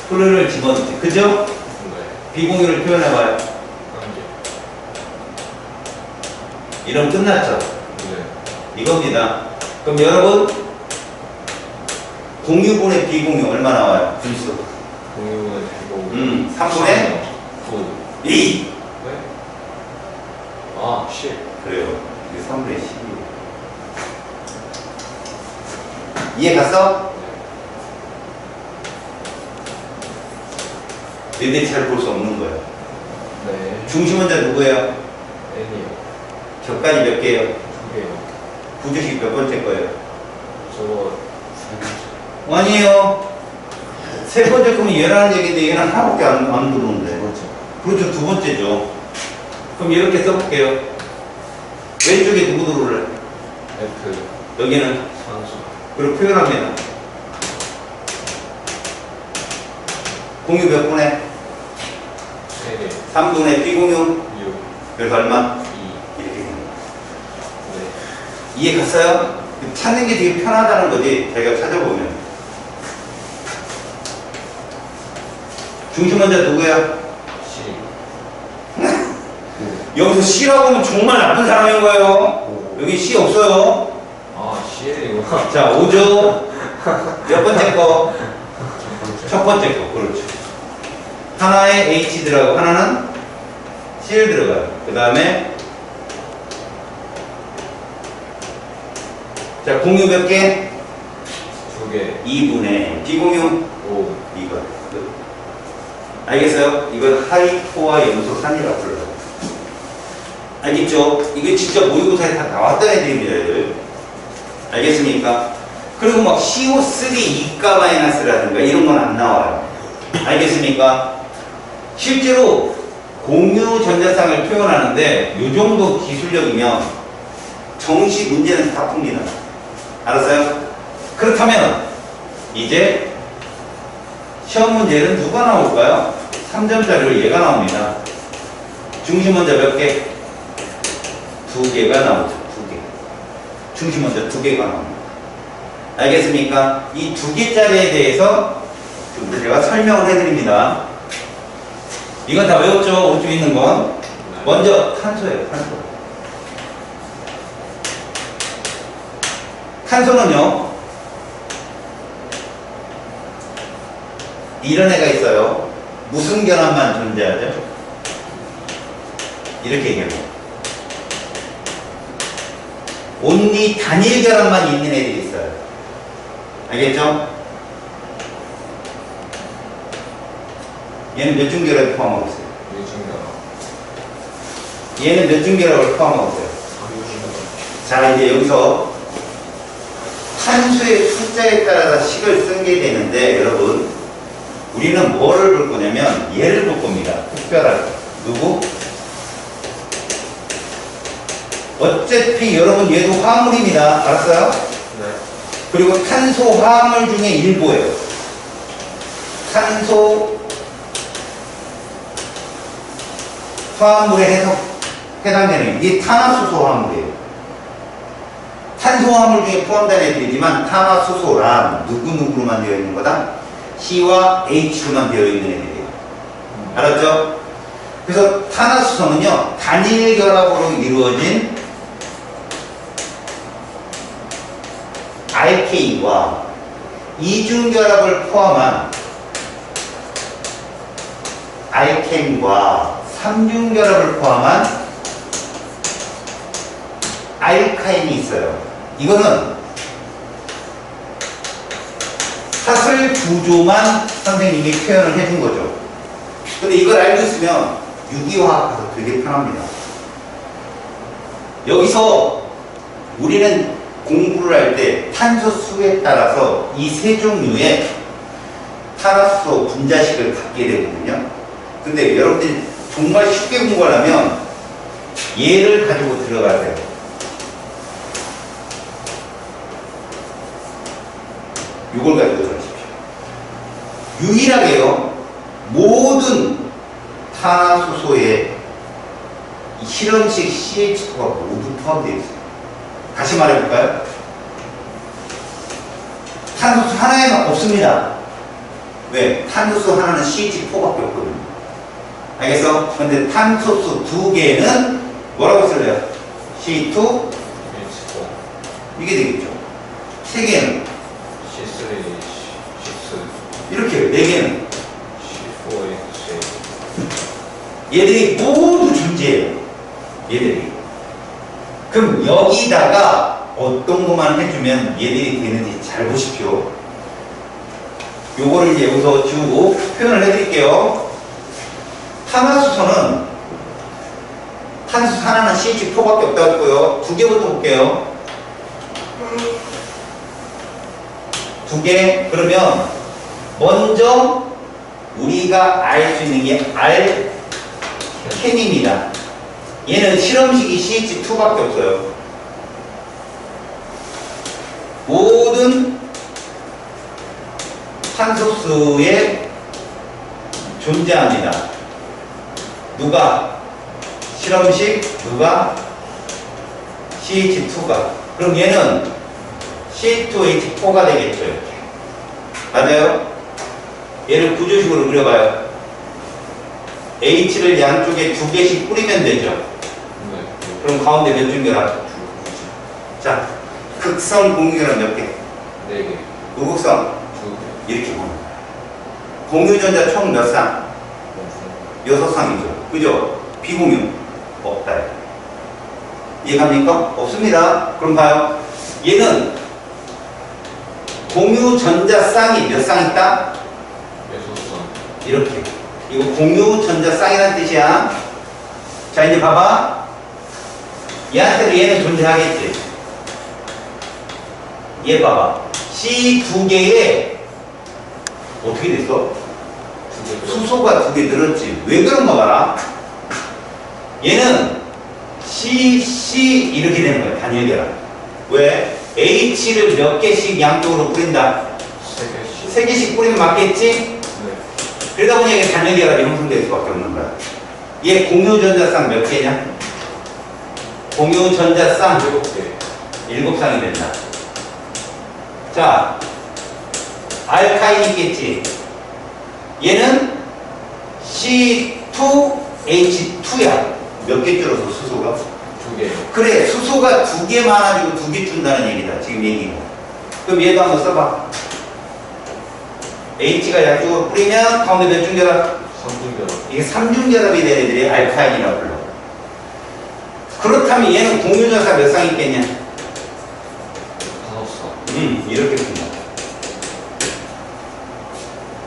플로린을 집어넣지. 그죠? 네. 비공유를 표현해봐요. 1개. 이러면 끝났죠? 네. 이겁니다. 그럼 여러분, 공유분의 비공유 얼마 나와요? 분수. 공유분의 비공. 3분의 9. 2. 네? 아, 10. 그래요. 이게 3분의 12. 이해 갔어? 너희들이 잘 볼 수 없는 거예요. 네. 중심 원자 누구예요? N이요. 격까지 몇 개예요? 2개요. 구조식 몇 번째 거예요? 저거 3개. 아니에요. 세 번째 거면 얘라는 얘기인데 얘는 하나밖에 안 들어오는데. 그렇죠. 두 번째죠. 그럼 이렇게 써볼게요. 왼쪽에 누구 들어올래? F. 여기는 산수. 그리고 표현합니다. 공유 몇 분의? 3개. 3분의 비공유. 6. 그래서 얼마? 2. 이렇게 됩니다. 네. 이해 갔어요? 찾는 게 되게 편하다는 거지. 자기가 찾아보면. 중심 원자 누구야? C. 여기서 C라고 하면 정말 나쁜 사람인 거예요. 여기 C 없어요. 아, CL이구나. 자, 5조. 몇 번째 거? 첫 번째 거, 그렇죠. 하나에 H 들어가고 하나는 C를 들어가요. 그 다음에 자, 공유 몇 개? 2개. 2분의 비공유 5. 이거. 알겠어요? 이건 하이포와 염소 산이라고 불러요. 알겠죠? 이게 진짜 모의고사에 다 나왔던 애들입니다, 애들. 알겠습니까? 그리고 막 CO3 이가 마이너스라든가 이런 건 안 나와요. 알겠습니까? 실제로 공유 전자쌍을 표현하는데 이 정도 기술력이면 정시 문제는 다 풉니다. 알았어요? 그렇다면 이제 시험 문제는 누가 나올까요? 3점짜리로 얘가 나옵니다. 중심 원자 몇 개? 2개가 나오죠. 2개. 중심 원자 2개가 나옵니다. 알겠습니까? 이 2개짜리에 대해서 좀 제가 설명을 해드립니다. 이건 다 외웠죠? 오른쪽에 있는 건. 먼저 탄소예요. 탄소. 탄소는요, 이런 애가 있어요. 무슨 결합만 존재하죠? 이렇게 얘기합니다. 온리 단일 결합만 있는 애들이 있어요. 알겠죠? 얘는 몇 중 결합을 포함하고 있어요? 얘는 몇 중 결합을 포함하고 있어요? 자, 이제 여기서 탄수의 숫자에 따라서 식을 쓰게 되는데, 여러분, 우리는 뭐를 볼 거냐면 얘를 볼 겁니다. 특별하게. 누구? 어차피 여러분 얘도 화합물입니다. 알았어요? 네. 그리고 탄소 화합물 중에 일부예요. 탄소 화합물에 해당되는 이게 탄화수소 화합물이에요. 탄소 화합물 중에 포함된 애들이지만 탄화수소란 누구누구로만 되어 있는 거다? C와 H로만 되어 있는 애들이에요. 알았죠? 그래서 탄화수소는요, 단일 결합으로 이루어진 RK와 이중 결합을 포함한 알켄과 삼중 결합을 포함한 알카인이 있어요. 이거는 사슬 구조만 선생님이 표현을 해준 거죠. 근데 이걸 알고 있으면 유기화학 가서 되게 편합니다. 여기서 우리는 공부를 할 때 탄소 수에 따라서 이 세 종류의 탄화수소 분자식을 갖게 되거든요. 근데 여러분들이 정말 쉽게 공부하려면 얘를 가지고 들어가세요. 이걸 가지고 들어가십시오. 유일하게요, 모든 탄화수소에 이 실험식 CH2가 모두 포함되어 있어요. 다시 말해볼까요? 탄소수 하나에는 없습니다. 왜? 탄소수 하나는 CH4밖에 없거든요. 알겠어? 근데 탄소수 2개는 뭐라고 쓸래요? C2, H4. 이게 되겠죠. 3개는 C3, C6, 이렇게 4개는 C4, H8. 얘들이 모두 존재해요. 얘들이. 그럼 여기다가 어떤 것만 해주면 얘들이 되는지 잘 보십시오. 요거를 이제 여기서 쭉 표현을 해드릴게요. 탄화수소는 탄소 하나는 CH4밖에 없다고 했고요. 2개부터 볼게요. 2개. 그러면 먼저 우리가 알 수 있는 게 알켄입니다. 얘는 실험식이 CH2밖에 없어요. 모든 탄소수에 존재합니다. 누가? 실험식, 누가? CH2가. 그럼 얘는 C2H4가 되겠죠. 이렇게. 맞아요? 얘를 구조식으로 그려봐요. H를 양쪽에 2개씩 뿌리면 되죠. 네. 그럼 가운데 몇 중 결합? 자, 극성 공유결합 몇 개? 4개. 우극성 2개. 이렇게 보는 거예요. 공유전자 총 몇 쌍? 6쌍이죠. 그죠? 비공유 없다. 이해갑니까? 없습니다. 그럼 봐요. 얘는 공유전자 쌍이 몇 쌍 있다? 6쌍. 이렇게. 이거 공유전자 쌍이라는 뜻이야. 자, 이제 봐봐. 얘한테도 얘는 존재하겠지. 얘 봐봐. C 두 개에 어떻게 됐어? 수소가 두 개 늘었지. 왜 그런가 봐라. 얘는 C 이렇게 되는 거야. 단일결합. 왜? H를 몇 개씩 양쪽으로 뿌린다. 3개씩. 3개씩 뿌리면 맞겠지? 네. 그러다 보니 이게 단일결합이 형성될 수밖에 없는 거야. 얘 공유전자쌍 몇 개냐? 공유전자쌍 7개. 7쌍이 된다. 자, 알카인 있겠지? 얘는 C2H2야. 몇 개 줄어서 수소가? 2개. 그래, 수소가 2개 많아지고 2개 준다는 얘기다. 지금 얘기가. 그럼 얘도 한번 써봐. H가 양쪽으로 뿌리면 가운데 몇 중결합? 3중결합. 이게 3중결합이 된 애들이 알카인이라고 불러. 그렇다면 얘는 공유전사 몇 쌍 있겠냐? 5쌍. 이렇게 푼다.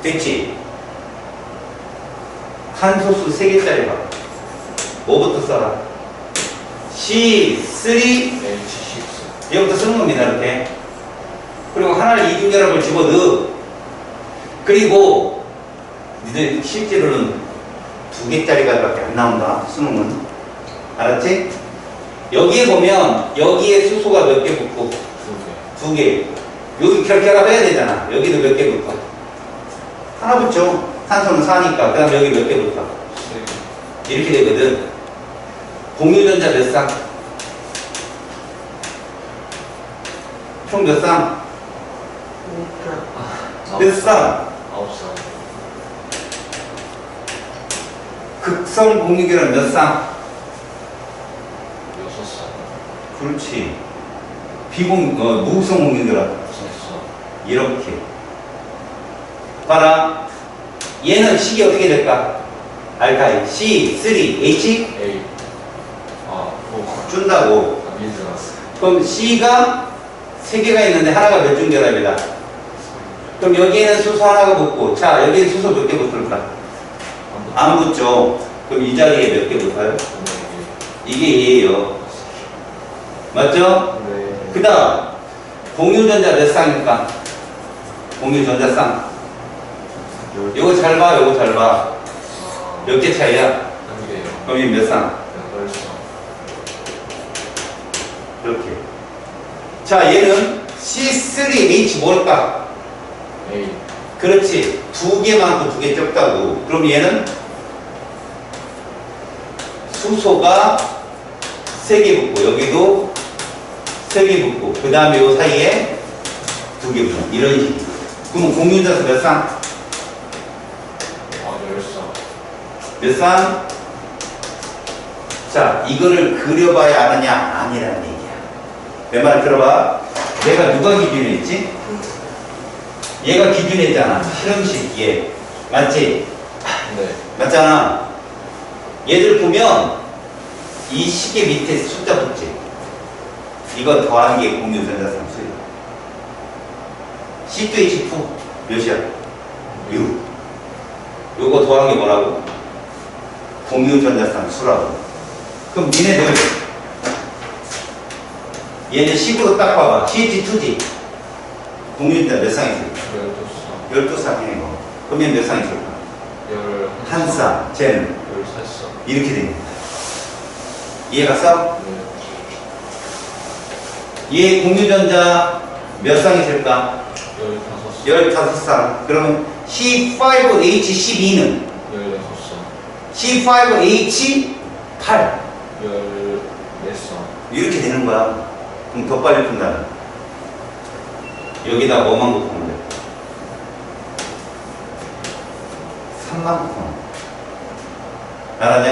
됐지? 탄소수 3개짜리 봐. 뭐부터 써라? C3, H6. 얘부터 쓰는 겁니다, 이렇게. 그리고 하나를 이중결합을 집어넣어. 그리고, 니들 실제로는 2개짜리가 밖에 안 나온다, 수능은. 알았지? 여기에 보면, 여기에 수소가 몇 개 붙고, 2개. 2개. 여기 결합해야 되잖아. 여기도 몇 개 붙어. 하나 붙죠. 탄소는 4니까. 그 다음 여기 몇 개 붙어. 3개. 이렇게 되거든. 공유전자 몇 쌍? 총 몇 쌍? 몇 쌍? 9쌍. 극성 공유결합 몇 쌍? 6쌍. 그렇지. 무극성 공유결합 4쌍. 이렇게. 봐라. 얘는 식이 어떻게 될까? 알카인 C3H A. 아, 준다고. 민들었어. 그럼 C가 3개가 있는데 하나가 몇 중결합이다. 그럼 여기에는 수소 하나가 붙고, 자, 여기에 수소 몇 개 붙을까? 안 붙죠. 그럼 이 자리에 몇 개 붙어요? 이게 얘예요. 맞죠? 네. 그 다음, 공유전자 몇 쌍일까? 공유전자 쌍. 요거 잘 봐, 요거 잘 봐. 몇 개 차이야? 1개요. 그럼 이 몇 쌍? 8쌍. 이렇게. 자, 얘는 C3H 뭘까? A. 그렇지. 2개 많고 2개 적다고. 그럼 얘는 수소가 3개 붙고, 여기도 3개 붙고, 그 다음에 요 사이에 2개 붙고. 이런 식으로. 그럼 공유전자 몇 쌍? 아, 10쌍. 몇 쌍? 자, 이거를 그려봐야 아느냐? 아니라는 얘기야. 내 말 들어봐. 내가 누가 기준했지? 얘가 기준했잖아. 실험식 얘. 맞지? 네. 맞잖아. 얘들 보면 이 시계 밑에 숫자 붙지? 이거 더하는 게 공유전자쌍 수요. C2H2 몇이야? 6. 요거 더한 게 뭐라고? 공유전자쌍 수라고. 그럼 니네들 얘는 10으로 딱 봐봐. CH2지? 공유전자 몇 쌍 있을까? 12쌍. 12쌍이네 이거. 그럼 얘는 몇 쌍 있을까? 11쌍. 1쌍. 쟤는 14쌍. 이렇게 됩니다. 이해가 써? 네. 얘 공유전자 몇 쌍 있을까? 15쌍. 15쌍. 그러면 C5H12는 16쌍. C5H8 14쌍. 이렇게 되는 거야. 그럼 더 빨리 푼다. 여기다 뭐만 곱하면 돼? 3만 곱하면 돼. 알았냐?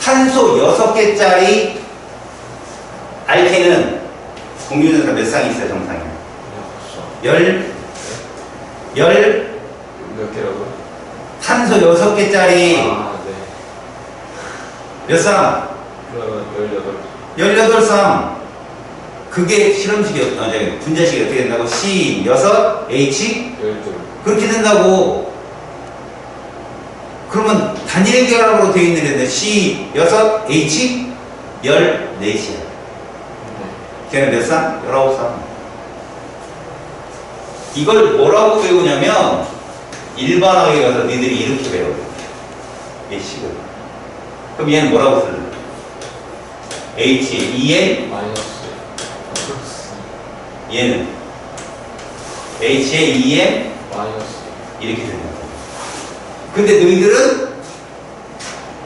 탄소 6개짜리 알케는 공유전자 몇 쌍이 있어요, 정상에? 6쌍. 몇 개라고요? 탄소 6개짜리 아, 네. 몇 쌍? 그러면 18. 18쌍. 그게 실험식이, 분자식이 어떻게 된다고? C 6, H 12. 그렇게 된다고. 그러면 단일 결합으로 되어 있는 애인데 C 6, H 14시야. 네. 걔는 몇 쌍? 19쌍. 이걸 뭐라고 배우냐면 일반학에 가서 니들이 이렇게 배워요. 얘 식을. 그럼 얘는 뭐라고 쓸래? H, EN, 마이너스. 플러스. 얘는 H에 EN 마이너스. 이렇게 된다. 근데 너희들은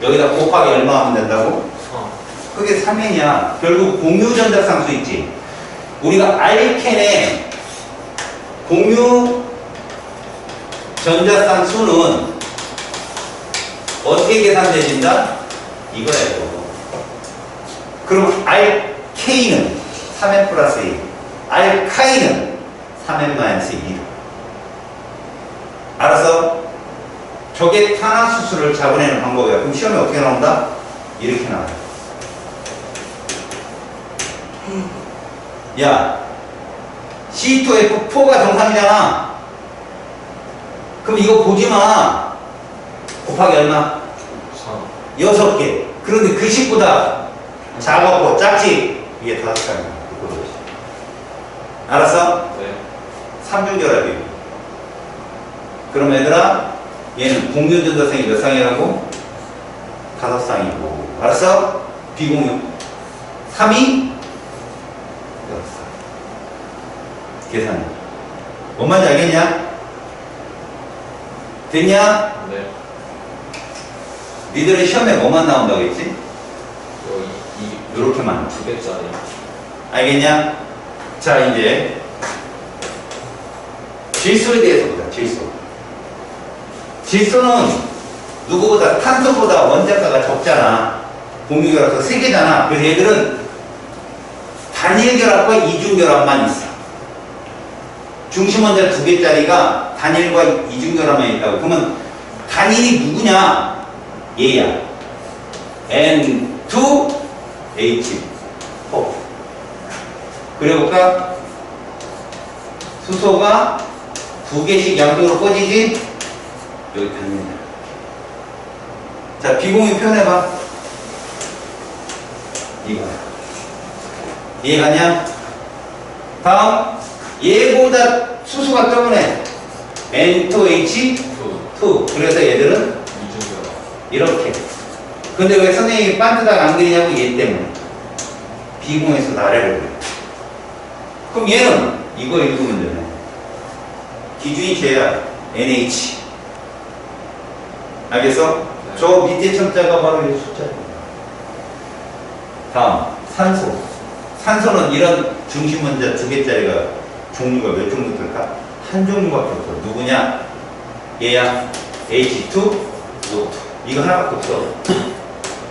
여기다 곱하기 얼마 하면 된다고? 3. 그게 3n이야. 결국 공유 전자쌍수 있지. 우리가 알켄의 공유 전자쌍수는 어떻게 계산되진다? 이거야 이거. 그럼 알케이는 3n 플러스 1, 알카이는 3n 마이너스 1. 알았어? 저게 탄화수소를 잡아내는 방법이야. 그럼 시험에 어떻게 나온다? 이렇게 나와요. 야, C2F4가 정상이잖아. 그럼 이거 보지 마. 곱하기 얼마? 3. 6개. 그런데 그 식보다 작았고 작지? 이게 5장이야. 알았어? 네. 3중결합이. 그럼 얘들아, 얘는 공유전자성이 몇 쌍이라고? 5쌍이고. 알았어? 비공유. 3이 6쌍. 계산해. 뭔 말인지 알겠냐? 됐냐? 네. 니들의 시험에 뭐만 나온다고 했지? 이 요렇게만. 2개짜리. 알겠냐? 자, 이제 질소에 대해서 보자. 질소는 누구보다 탄소보다 원자가가 적잖아. 공유결합도 3개잖아. 그래서 얘들은 단일결합과 이중결합만 있어. 중심원자 2개짜리가 단일과 이중결합만 있다고. 그러면 단일이 누구냐? 얘야. N2H4. 그려볼까? 수소가 2개씩 양쪽으로 꺼지지? 여기 단일이야. 자, 비공유 표현해봐. 이거야. 이해가냐? 다음, 얘보다 수소가 적으네. N2H2. 2. 그래서 얘들은 이중결합. 이렇게. 근데 왜 선생님이 반드다가 안 그리냐고? 얘 때문에. 비공유에서 아래로 그래. 그럼 얘는 이거 읽으면 되네. 기준이 쟤야. NH. 알겠어? 네. 저 밑에 첨자가 바로 이 숫자입니다. 다음, 산소. 산소는 이런 중심 원자 2개짜리가 종류가 몇 종류 될까? 한 종류밖에 없어. 누구냐? 얘야. H2, O2. 이거 하나밖에 없어.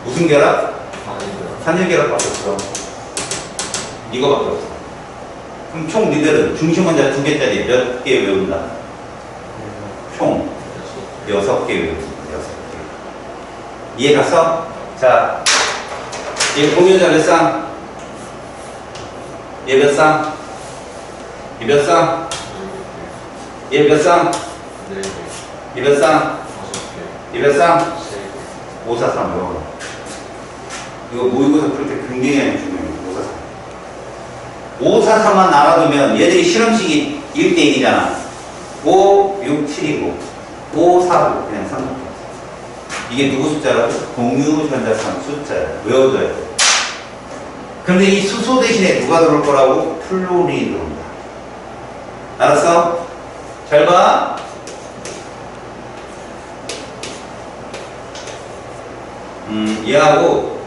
무슨 결합? 아니고요. 산일 결합밖에 없어. 이거밖에 없어. 그럼 총 니들은 중심 원자 2개짜리 몇 개 외운다? 총 6개 외운다. 6개. 이해 갔어? 자, 얘 공유자 몇 쌍? 얘 몇 쌍? 얘 몇 쌍? 얘 몇 쌍? 4개. 얘 몇 쌍? 5개. 얘 몇 쌍? 3개. 5, 4, 3 외워. 이거 모의고사 풀 때 굉장히 중요해요. 5, 4, 3. 5, 4, 3만 알아두면 얘들이 실험식이 1대1이잖아. 5, 6, 7이고 5, 4, 5 그냥 삼각형. 이게 누구 숫자라고? 공유 전자쌍 숫자야. 외워둬야 돼. 그런데 이 수소 대신에 누가 들어올 거라고? 플로린이 들어온다. 알았어? 잘 봐. 얘하고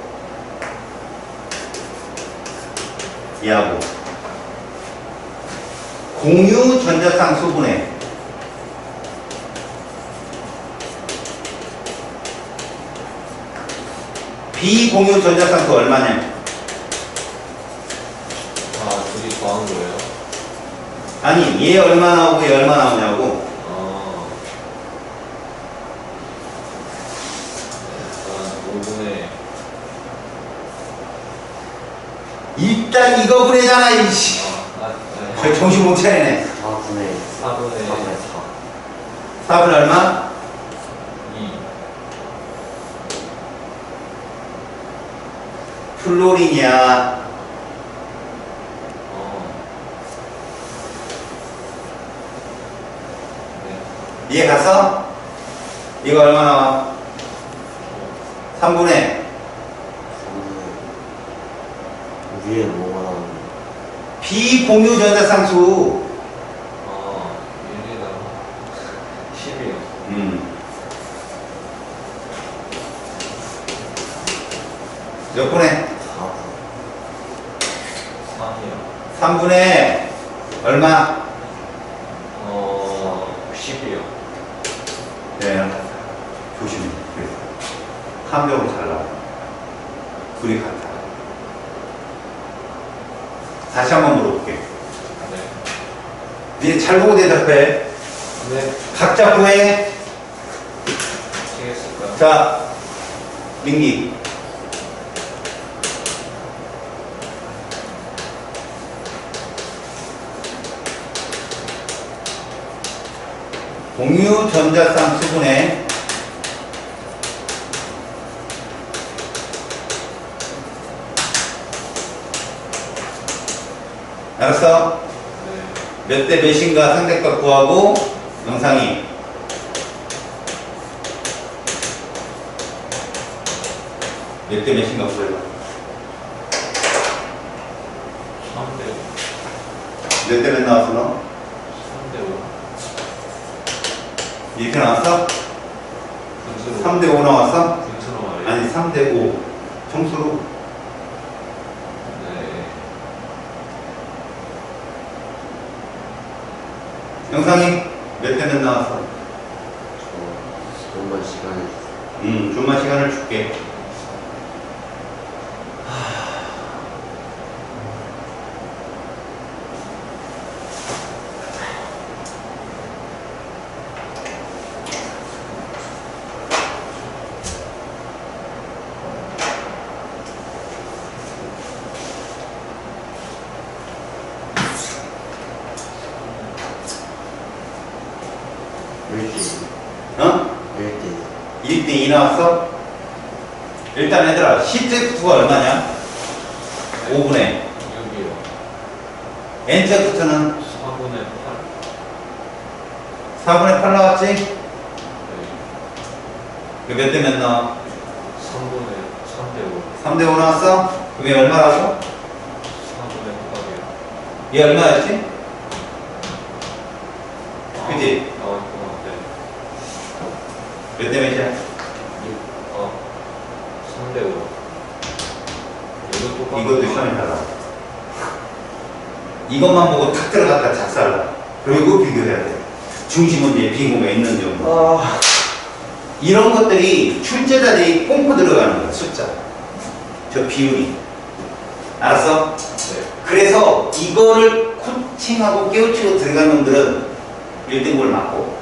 공유 전자쌍 수분해. 비공유 전자쌍수 얼마냐? 아, 둘이 더한 거예요? 아니, 얘 얼마 나오고 얘 얼마 나오냐고. 일단 이거 구해잖아, 이씨. 저 정신 못 차리네. 4분의 4분의 4. 4분 얼마? 2. 플로린이야. 네. 이해 갔어? 이거 얼마 나와? 3분의 위에 뭐가 나오는 비공유 전자상수. 1이다. 10이요. 몇 분의? 3이요. 3분의 얼마? 10이요. 네. 조심해. 함정으로 잘 나와. 둘이 같아. 다시 한번 물어볼게. 네. 니네 잘 보고 대답해. 네. 각자 구해. 치겠을까요? 자, 민기. 공유 전자쌍 수분에 알았어? 네. 몇 대 몇인가 상대값 구하고 영상이 몇 대 몇인가 구해봐. 3대 5. 몇 대 몇 나왔어 너? 3대 5. 이렇게 나왔어? 분수로. 3대 5 나왔어? 분수로 말이에요. 아니 3대 5 정수로. 네. 영상이 몇 대 몇 나왔어? 저 정말 시간이 좀만 시간을 줄게. 어? 1대 1대 2 나왔어? 일단 얘들아 C제프트가 얼마냐? 5분의 6이요. N제프트는 4분의 8. 4분의 8 나왔지? 네. 몇 대 몇 나와? 3분의 3대 5. 3대 5 나왔어? 그게 얼마라고? 4분의 9이요. 얘 얼마였지? 그치? 나올 것 같아. 몇 대 몇이야? 3대 5. 이것도 이것도 시험에 달라. 이것만 보고 탁 들어갔다 작살나. 그리고 비교해야 돼. 중심은 이제 비공가 있는 정도. 이런 것들이 출제자들이 뽕고 들어가는 거야, 숫자. 저 비율이. 알았어? 네. 그래서 이거를 코칭하고 깨우치고 들어간 놈들은 1등급을 맞고.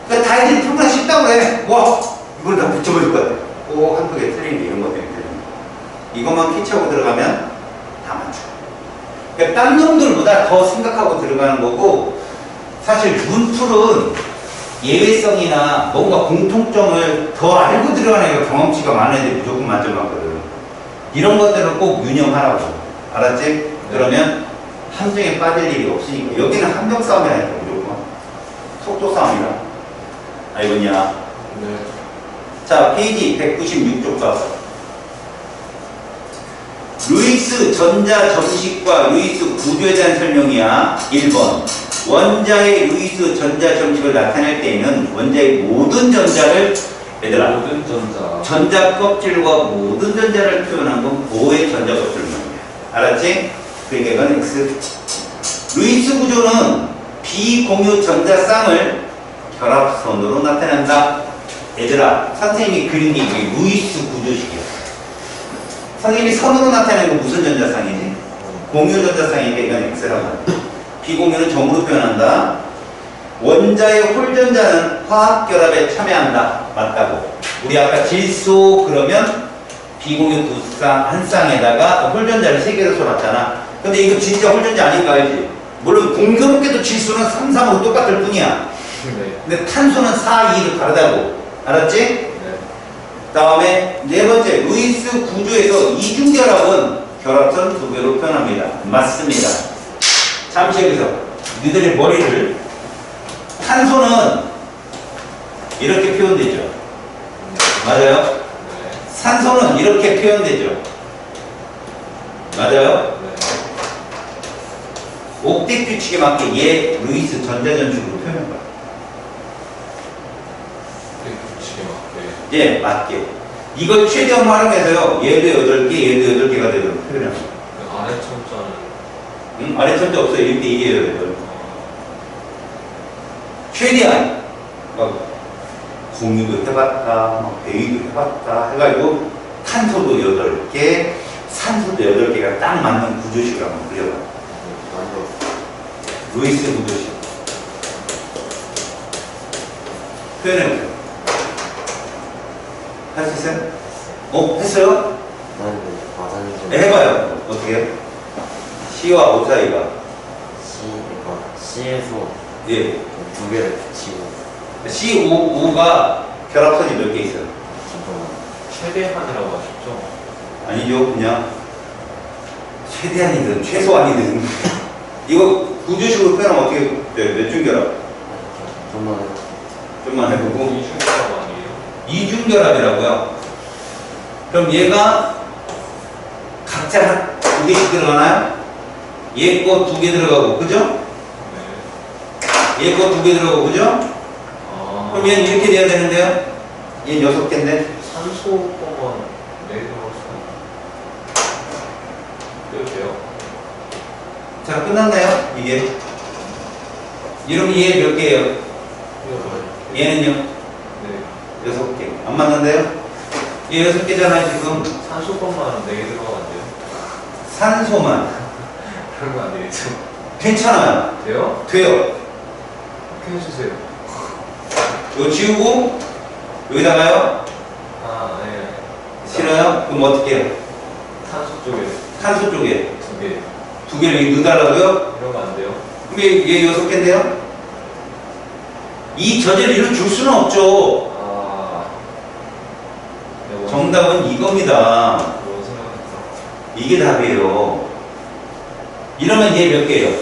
그러니까 다이들이 평가 쉽다고 그래. 와, 이걸 다 붙여버릴 것 같아. 오, 한두 개 틀린 게 이런 것 때문에 틀린 거. 이것만 캐치하고 들어가면 다 맞춰. 그러니까 딴 놈들보다 더 생각하고 들어가는 거고, 사실 문풀은 예외성이나 뭔가 공통점을 더 알고 들어가는 애가 경험치가 많은 애들이 무조건 만점 받거든. 이런 것들은 꼭 유념하라고. 알았지? 그러면 함정에 빠질 일이 없으니까. 여기는 함정 싸움이 아니라 무조건 속도 싸움이라. 알겠냐? 네. 자, 페이지 196쪽 가서. 루이스 전자 점식과 루이스 구조에 대한 설명이야. 1번. 원자의 루이스 전자 점식을 나타낼 때에는 원자의 모든 전자를, 얘들아, 모든 전자. 전자 껍질과 모든 전자를 표현한 건 보의 전자 껍질만이야. 알았지? 그러니까 이건 X. 루이스 구조는 비공유 전자쌍을 결합선으로 나타낸다. 얘들아, 선생님이 그린 게 이게 루이스 구조식이야. 선생님이 선으로 나타내는 건 무슨 전자쌍이지? 공유 전자쌍이니까 이건 X라고 한다. 비공유는 점으로 표현한다. 원자의 홀전자는 화학결합에 참여한다. 맞다고. 우리 아까 질소 그러면 비공유 두 쌍, 한 쌍에다가 홀전자를 3개를 쏘놨잖아. 근데 이거 진짜 홀전자 아닐까 알지? 물론 공교롭게도 질소는 3, 3하고 똑같을 뿐이야. 네. 근데 탄소는 4, 2도 다르다고. 알았지? 네. 다음에 네 번째, 루이스 구조에서 이중결합은 결합선 2개로 표현합니다. 맞습니다. 잠시 여기서 너희들의 머리를, 탄소는 이렇게 표현되죠. 맞아요? 네. 산소는 이렇게 표현되죠. 맞아요? 네. 옥텟 규칙에 맞게 얘 루이스 전자전축으로 표현한 거야. 규칙에 맞게. 예, 맞게. 이걸 최대한 활용해서요. 얘도 8개, 얘도 8개가 되도록 표현한 거야. 그 아래 천자는 응? 아래 천자 없어요. 이때 이게 8. 최대한 막 공유도 해봤다, 막 배위도 해봤다 해가지고 탄소도 8개, 산소도 8개가 딱 맞는 구조식을 한번 그려봐. 루이스 구조식 표현해보세요. 할 수 있어요? 했어요? 네, 해봐요. 어떻게 해요? C와 O 사이가 C에서 예. 2개를 붙이고 CO가 결합선이 몇 개 있어요? 최대한이라고 하셨죠? 아니죠. 그냥 최대한이든 최소한이든 이거 구조식으로 표현하면 어떻게 돼요? 몇 중 결합? 좀만 해보고 이중결합 아니에요? 이중결합이라고요. 그럼 얘가 각자 2개씩 들어가나요? 얘 거 2개 들어가고 그죠? 네. 얘 거 2개 들어가고 그죠? 그럼 얘는 이렇게 돼야 되는데요? 얘는 6개인데 산소 거만 4개로 돼요? 자 끝났나요? 이게 이러면 얘 몇 개예요? 얘는요? 네. 6개 안 맞는데요? 얘 6개잖아요 지금. 산소 거만 4개 들어가는데요? 산소만 그런 거 아니겠죠? 괜찮아요. 돼요? 돼요. 이렇게 해주세요. 이거 지우고 여기다가요? 아, 네. 싫어요? 그럼 어떻게 해요? 탄소 쪽에 탄소 쪽에 2개. 2개를 여기 넣어달라고요? 이런 거 안 돼요? 그럼 얘 6개인데요? 이 저제를 이루 줄 수는 없죠. 아. 네, 정답은 이겁니다. 뭐 생각했어? 이게 답이에요. 이러면 얘 몇 개예요?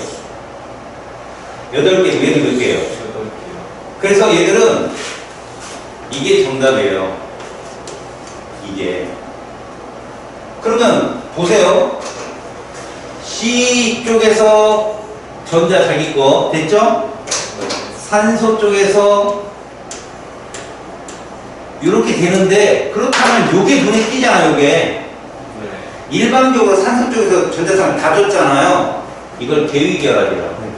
8개, 얘는 몇 개예요? 8개요. 그래서 얘들은 이게 정답이에요. 이게. 그러면 보세요. C 쪽에서 전자 자기 거 됐죠? 산소 쪽에서 이렇게 되는데 그렇다면 요게 눈에 띄잖아요. 요게 네. 일반적으로 산소 쪽에서 전자쌍을 다 줬잖아요. 이걸 대위결합이라고 해요.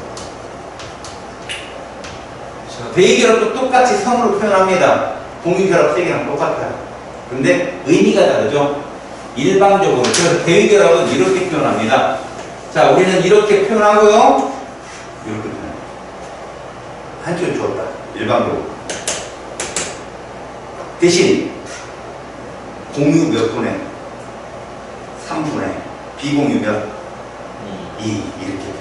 대위결합도 똑같이 성으로 표현합니다. 공유결합 3개랑 똑같아요. 근데 의미가 다르죠. 일방적으로. 그래서 대위결합은 이렇게 표현합니다. 자, 우리는 이렇게 표현하고요. 이렇게 표현해요. 한쪽에 주었다. 일방적으로. 대신 공유 몇 분에? 3분의 비공유 몇? 2 이렇게 됩니다.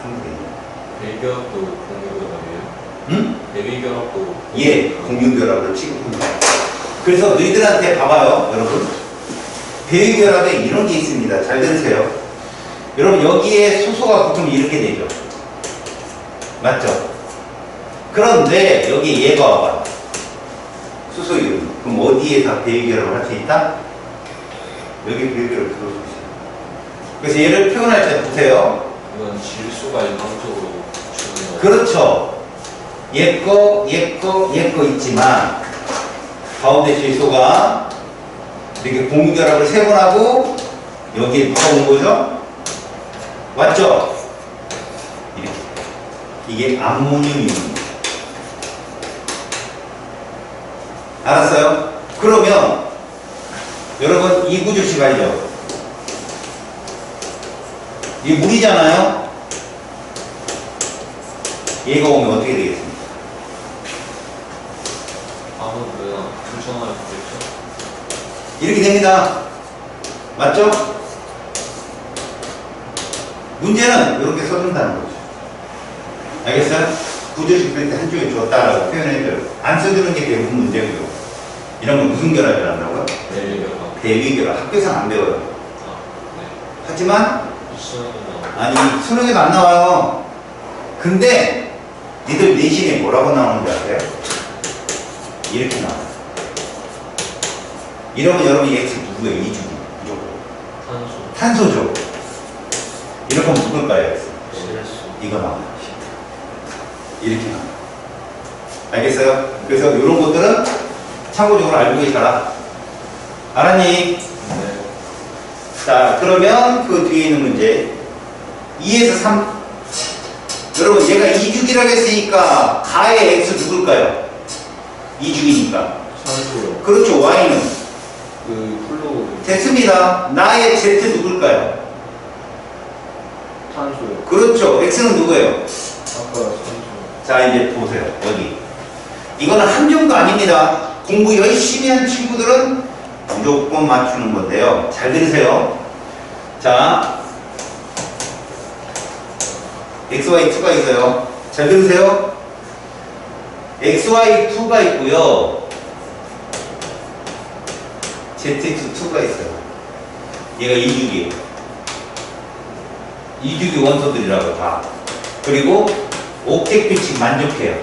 3분의 대결합도 공유결합이에요? 2. 응? 대결합도 예, 공유결합을 취급합니다. 그래서 너희들한테 봐봐요, 여러분. 대위결합에 이런 게 있습니다. 잘 들으세요. 여러분, 여기에 수소가 붙으면 이렇게 되죠. 맞죠? 그런데 여기 얘가 와봐. 수소 이온. 그럼 어디에다 대위결합을 할 수 있다? 여기 대위결합을 들어올 수 있어요. 그래서 얘를 표현할 때 보세요. 이건 질소가 일방적으로 주는 거. 그렇죠. 얘 거 있지만 가운데 질소가 이렇게 공유결합을 3번 하고 여기에 누가 온 거죠? 맞죠? 이렇게. 이게 암모늄입니다. 알았어요? 그러면 여러분 이 구조식 알죠? 이게 물이잖아요? 얘가 오면 어떻게 되겠습니까? 아무거나 불전화를 보겠죠? 이렇게 됩니다. 맞죠? 문제는 이렇게 써준다는 거죠. 알겠어요? 구조식 쓸 때 한쪽에 줬다라고 표현해줘요. 안 써주는 게 대부분 문제고요. 이런 건 무슨 결합을 한다고요? 대리결합. 대위결합. 학교에서 안 배워요. 아, 네. 하지만 수능은 아니 수능에도 안 나와요. 근데 니들 내신에 뭐라고 나오는지 아세요? 이렇게 나와요. 이러면 여러분이 X 누구예요? 이주기. 탄소. 탄소죠. 이렇게 하면 누굴까요? X? 실수. 이거 나와요. 이렇게 나와요. 알겠어요? 그래서 이런 것들은 참고적으로 알고 계셔라. 알았니? 네. 자, 그러면 그 뒤에 있는 문제 2에서 3. 여러분 얘가 2주기라고 했으니까 가의 X 누굴까요? 2주기니까. 탄소요. 그렇죠. Y는 그 플로우. 됐습니다. 나의 Z 누굴까요? 탄소요. 그렇죠. X는 누구예요? 아까 탄소. 자, 이제 보세요. 여기 이거는 함정도 아닙니다. 공부 열심히 한 친구들은 무조건 맞추는 건데요. 잘 들으세요. 자, XY2가 있어요. 잘 들으세요. XY2가 있고요. ZX2가 있어요. 얘가 2주기예요. 2주기 원소들이라고 다. 그리고 옥텟 규칙 만족해요.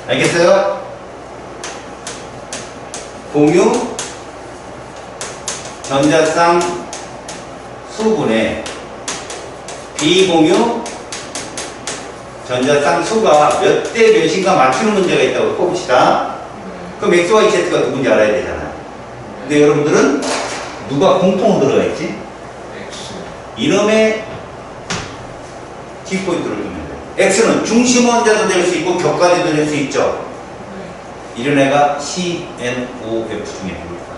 알겠어요? 공유 전자쌍 수분에 비공유 전자쌍 수가 몇 대 몇인가 맞추는 문제가 있다고 꼽읍시다. 그럼 XY, Z가 누군지 알아야 되잖아요. 근데 여러분들은 누가 공통으로 들어가 있지? X. 이름에 T포인트를 두면 돼요. X는 중심 원자도 될 수 있고 격가지도 될 수 있죠. 네. 이런 애가 CNOF 중에 누굴까?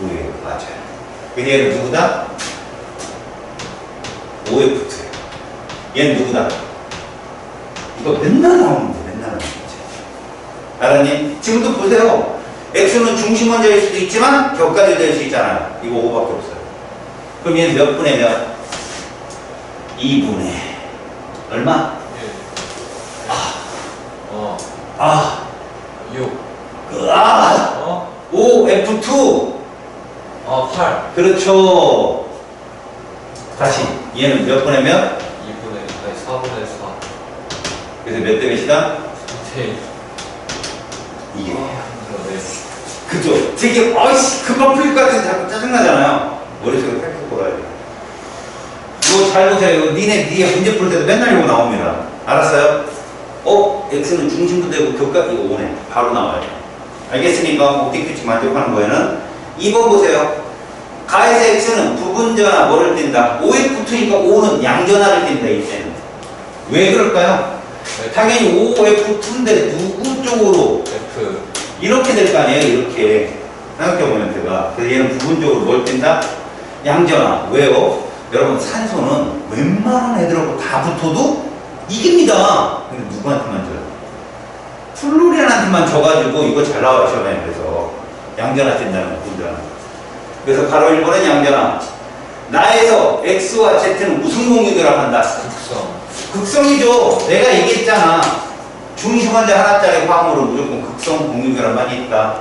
우리에요. 맞아요. 근데 얘는 누구다? OF2. 얘는 누구다? 이거 맨날 나오는데, 맨날 나오는데. 알았니? 지금도 보세요. X는 중심 원자일 수도 있지만 격가지 될 수 있잖아요. 이거 5밖에 없어요. 그럼 얘는 몇 분의 몇? 2분의 얼마? 예. 아, 6. 아, OF2. 8. 그렇죠. 다시 얘는 몇 분의 몇? 2분의, 아니, 4분의 4. 그래서 몇 대 몇이다? 네. 이게. 네. 그죠? 되게 어이씨 그거 풀릴 것 같아서 자꾸 짜증나잖아요. 머릿속에 팩트 걸어야 돼. 이거 잘 보세요. 니네 문제 풀 때도 맨날 이거 나옵니다. 알았어요? X는 중심도 되고 격가 이거 오네. 바로 나와요. 알겠습니까? 옥텟 규칙 만족하는 거에는 2번 보세요. 가에서 X는 부분전화 뭐를 띈다? OF2니까 O는 양전화를 띈다 이때는. 왜 그럴까요? 당연히 OF2인데 누구 쪽으로? F. 이렇게 될 거 아니에요? 이렇게 생각해보면 제가. 그래서 얘는 부분적으로 뭘 띈다? 양전화. 왜요? 여러분 산소는 웬만한 애들하고 다 붙어도 이깁니다. 근데 누구한테만 져요? 플루리안한테만 져가지고 이거 잘 나와요 시험에. 그래서 양전화 띈다는 거 부분전화. 그래서 가로 1번은 양전화. 나에서 X와 Z는 무슨 공유결합한다? 극성. 극성이죠. 내가 얘기했잖아. 중심원자 하나짜리 화합물은 무조건 극성 공유결합만 있다.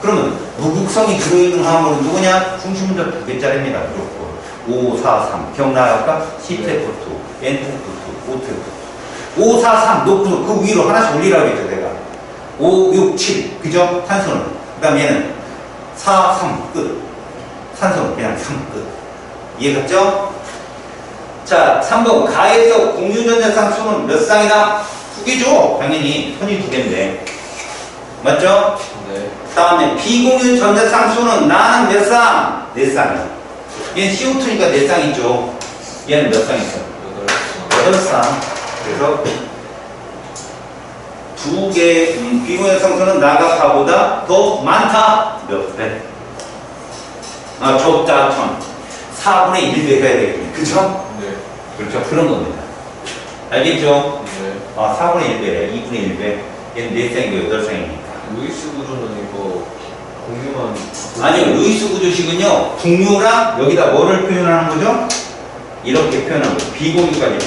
그러면 무극성이 들어있는 화합물은 누구냐? 중심원자 2개짜리입니다. 무조건. 5, 4, 3. 기억나요? 아까? C테프2, N테프2, O테프2. 5, 4, 3 놓고 그 위로 하나씩 올리라고 했죠, 내가. 5, 6, 7. 그죠? 탄소는. 그 다음 얘는 4, 3. 끝. 산소는 그냥 3. 끝. 이해갔죠? 자, 3번. 가에서 공유전자쌍 수는 몇 쌍이다? 2개죠? 당연히. 선이 2개인데. 맞죠? 네. 다음에 비공유 전자쌍 수는 나는 몇 쌍? 4쌍이야. 얘는 CO2니까 4쌍이죠. 얘는 몇 쌍 있어? 8쌍. 그래서 2개 비공유 전자쌍수는 나가 가보다 더 많다. 몇 배? 적다. 4분의 1배 해야 되겠네. 그죠? 네. 그렇죠. 그런 겁니다. 알겠죠? 네. 4분의 1배래. 2분의 1배. 얘는 4쌍이고 8쌍이니까. 루이스 구조는 이거 공유만. 아니요, 루이스 구조식은요, 분류랑 여기다 뭐를 표현하는 거죠? 이렇게 표현하는 거죠. 비공유까지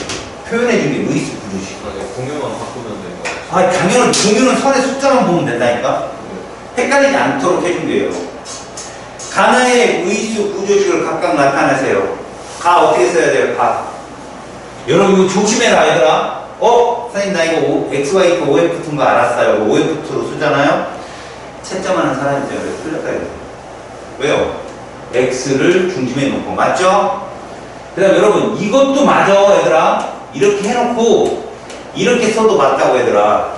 표현해 준 게 루이스 구조식. 아니, 공유만 바꾸면 되는 거예요. 아, 당연히 분류는 선의 숫자만 보면 된다니까? 헷갈리지 않도록 해준 거예요. 가나의 루이스 구조식을 각각 나타내세요. 가 어떻게 써야 돼요? 가. 여러분 이거 조심해라 얘들아. 선생님 나 이거 XY 있고 OF 붙은 거 알았어요. OF2로 쓰잖아요. 채점하는 사람이죠. 그래서 틀렸다 이거예요. 왜요? X를 중심에 놓고 맞죠? 그 다음 여러분 이것도 맞아 얘들아. 이렇게 해놓고 이렇게 써도 맞다고 얘들아.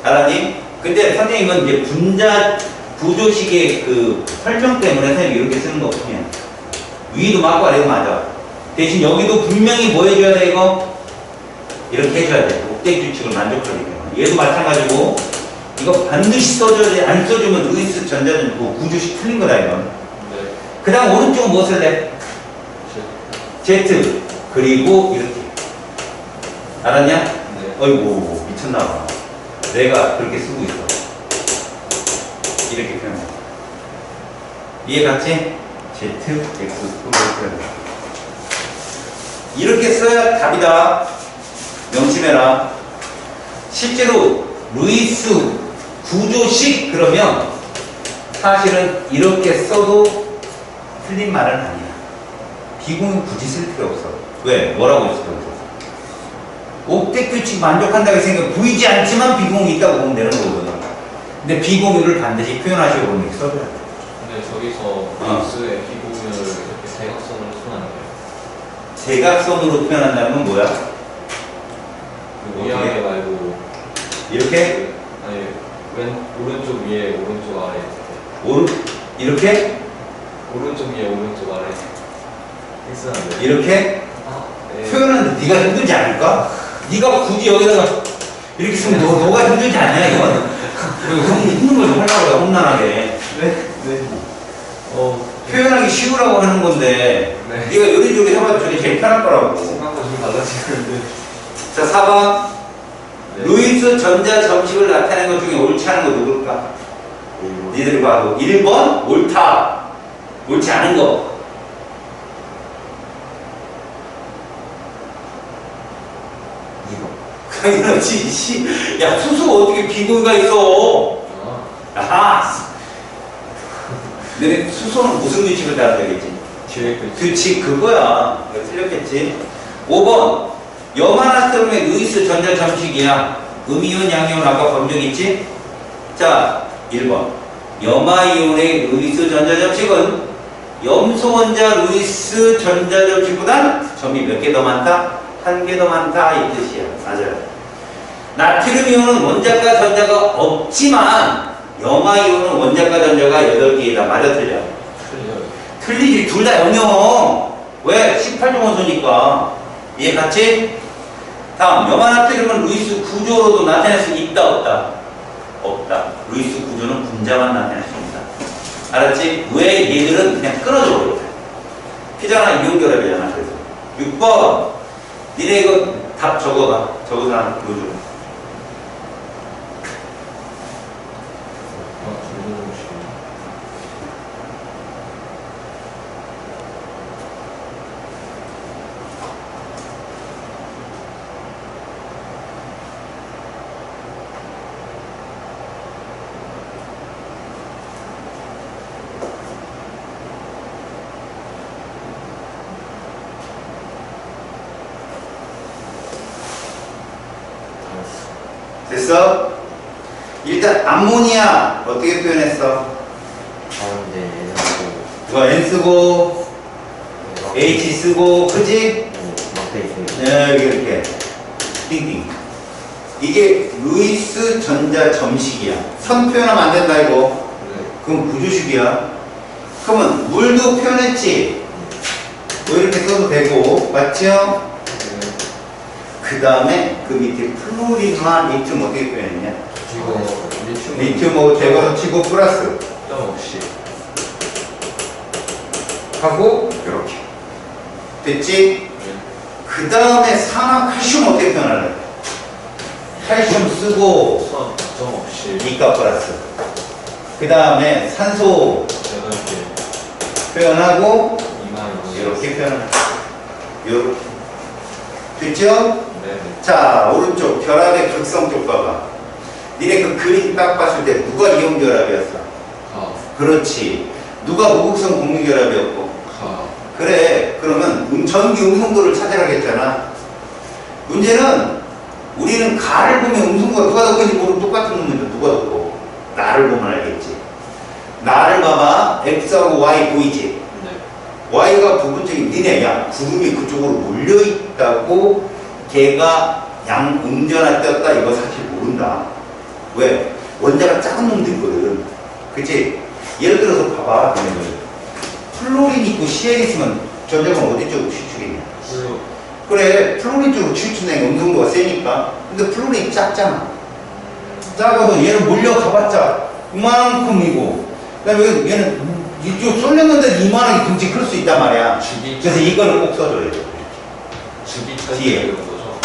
알았니? 근데 선생님은 이제 분자 구조식의 그 설정 때문에 선생님이 이렇게 쓰는 거 뿐이야. 위도 맞고 아래도 맞아. 대신 여기도 분명히 뭐 해줘야 돼 이거? 이렇게 해줘야 돼. 옥텟 규칙을 만족하기 때문에. 얘도 마찬가지고 이거 반드시 써줘야 돼. 안 써주면 루이스 전자전 구조식 틀린 거다 이건. 네. 그 다음 오른쪽은 뭐 쓸래? Z 그리고 이렇게. 알았냐? 네. 어이구 미쳤나 봐. 내가 그렇게 쓰고 있어. 이렇게 표현해. 이해갔지? Z, X, 이렇게 써야 답이다. 명심해라. 실제로 루이스 구조식 그러면 사실은 이렇게 써도 틀린 말은 아니야. 비공유 굳이 쓸 필요 없어. 왜? 뭐라고 했어? 옥텟 규칙 만족한다고 생각 보이지 않지만 비공유 있다고 보면 되는 거거든. 근데 비공유를 반드시 표현하시고 보면 이렇게 써줘야 돼. 근데 저기서 루이스의 비공유를 이렇게 대각선으로 표현하는 거예요. 대각선으로 표현한다는 건 뭐야? 그 위아래 말고 이렇게? 아니 오른쪽 위에 오른쪽 아래 이렇게? 오른쪽 위에 오른쪽 아래 X는 돼. 이렇게? 네. 표현하는데 네가 힘들지 않을까? 네가 굳이 여기다가 이렇게 쓰면 너가 힘들지 않냐 이건? 형 힘든 걸 좀 하려고 해 혼란하게. 네. 표현하기 쉬우라고 하는 건데 네. 네가 요리조리 해봐도 저게 제일 편할 거라고. 생각보다 좀 달라지는데. 자 4번 네. 루이스 전자 점식을 나타내는 것 중에 옳지 않은 거 누굴까? 니들이 봐도 1번 옳다. 옳지 않은 거. 당연하지. 야 수수가 어떻게 비공유가 있어? 아하. 너네 수소는 무슨 규칙을 따라 되겠지? 기획 규칙. 규칙 그거야. 이거 틀렸겠지? 5번 염화나트륨의 루이스 전자 점식이야. 음이온 양이온 아까 본 적 있지? 자 1번 염화이온의 루이스 전자 점식은 염소 원자 루이스 전자 점식보단 점이 몇 개 더 많다? 한 개 더 많다 이 뜻이야. 맞아요. 나트륨 이온은 원자과 전자가 없지만 염화이온은 원자과 전자가 8개이다. 맞아 틀려? 틀려요. 틀리지. 둘 다 0이요. 왜? 18종 원소니까. 이해갔지? 다음 염화나트륨은 루이스 구조로도 나타낼 수 있다 없다? 없다. 루이스 구조는 분자만 나타낼 수 있다. 알았지? 왜 얘들은 그냥 끊어져 버렸다. 피자나 이온결합이잖아. 그래서 6번 니네 이거 답 적어봐. 적어서 하나 보여줘. 됐어? 일단 암모니아 어떻게 표현했어? 가운데 N하고 누가 N 쓰고 H 쓰고 그지? 막혀 있어요. 네, 이렇게 띵띵. 이게 루이스 전자 점식이야. 선 표현하면 안 된다 이거. 그럼 구조식이야. 그러면 물도 표현했지? 뭐 이렇게 써도 되고 맞죠? 그 다음에 그 밑에 플루린과 리튬 어떻게 표현했냐? 이거 리튬하고 제거로 치고 플러스 점 없이. 하고 이렇게 됐지? 그 다음에 산화 칼슘 어떻게 표현할래? 칼슘 쓰고 점 없이. 니가 플러스 그 다음에 산소 8개. 표현하고 2만 이렇게 표현합니다. 이렇게. 됐죠? 네. 자, 오른쪽 결합의 극성 쪽 봐봐. 니네 그 그림 딱 봤을 때 누가 이온 결합이었어? 가. 그렇지. 누가 무극성 공유 결합이었고? 가. 그래. 그러면 전기 음성도를 찾아가겠잖아. 문제는 우리는 가를 보면 음성도가 누가 더 큰지 모르고 똑같은 놈인데 누가 더 커? 나를 보면 알겠지. 나를 봐봐. X하고 Y 보이지? 네. Y가 부분적인 니네 야 구름이 그쪽으로 몰려있다고 걔가 양 음전화 떴다 이거 사실 모른다. 왜? 원자가 작은 놈도 있거든. 그치? 예를 들어서 봐봐. 플로린 있고 CL 있으면 전자가 어디 쪽으로 추출이냐? 그리고 그래, 플로린 쪽으로 추출되는 음성도가 세니까. 근데 플로린이 작잖아. 작아서 얘는 몰려가봤자 이만큼이고, 그 다음에 얘는 이쪽 쏠렸는데 이만하게 덩치 클 수 있단 말이야. 주기 그래서 이거는 꼭 써줘야 돼. 주기 뒤에. 차이 이런 거죠.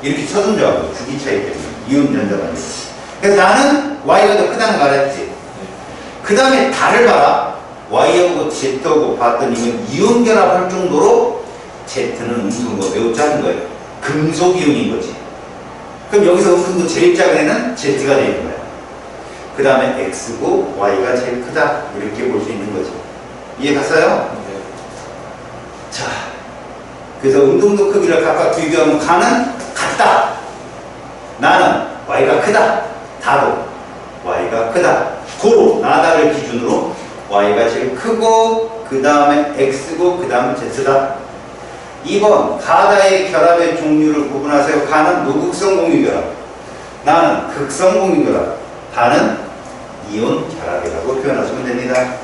이렇게 쳐준 줄 알고, 주기 차이 때문에. 이온 전자가 아니고. 그래서 나는 Y가 더 크다는 걸 알았지. 네. 그 다음에 달을 봐라. Y하고 Z하고 봤더니 이건 이온 결합할 정도로 Z는 음성도가 매우 작은 거예요. 금속 이온인 거지. 그럼 여기서 음성도 제일 작은 애는 Z가 되는 거야. 그 다음에 X고 Y가 제일 크다. 이렇게 볼 수 있는 거죠. 이해 갔어요? 네. 자, 그래서 음성도 크기를 각각 비교하면 가는 같다. 나는 Y가 크다. 다도 Y가 크다. 고로 나다를 기준으로 Y가 제일 크고 그 다음에 X고 그 다음에 Z다. 2번 가다의 결합의 종류를 구분하세요. 가는 무극성 공유결합, 나는 극성 공유결합, 다는 이온 결합이라고 표현하시면 됩니다.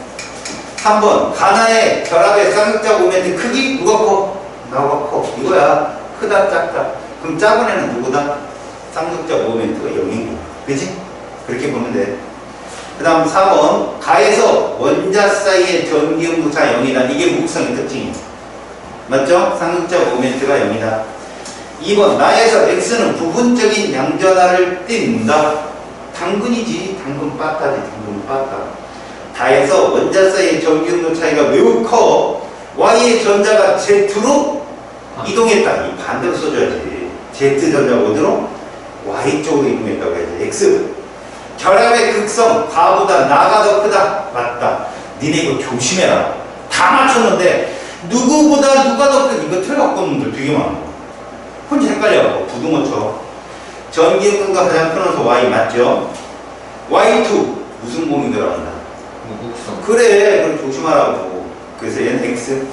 3번 가나의 결합의 쌍극자 모멘트 크기 누가 커? 나가 커. 이거야. 크다 작다. 그럼 작은 애는 누구다? 쌍극자 모멘트가 0이고, 그치? 그렇게 보면 돼. 그 다음 4번 가에서 원자 사이의 전기음도차 0이다. 이게 무극성의 특징이야. 맞죠? 쌍극자 모멘트가 0이다. 2번 나에서 X는 부분적인 양전하를 띈다. 당근이지. 당근 빠따지. 당근 빠따. 다에서 원자 사이의 전기음도 차이가 매우 커. Y의 전자가 Z로 이동했다. 이 반대로 써줘야지. Z 전자가 어디로? Y 쪽으로 이동했다고 해야지. X. 결합의 극성, 가보다 나가 더 크다. 맞다. 니네 이거 조심해라. 다 맞췄는데 누구보다 누가 더 큰, 이거 틀려갖고 놈들 되게 많아. 혼자 헷갈려갖고 부둥어쳐. 전기음도가 가장 큰 원소 Y 맞죠? Y2 무슨 공이 들어간다? 무극성. 그래, 그럼 조심하라고. 그래서 얘는 X.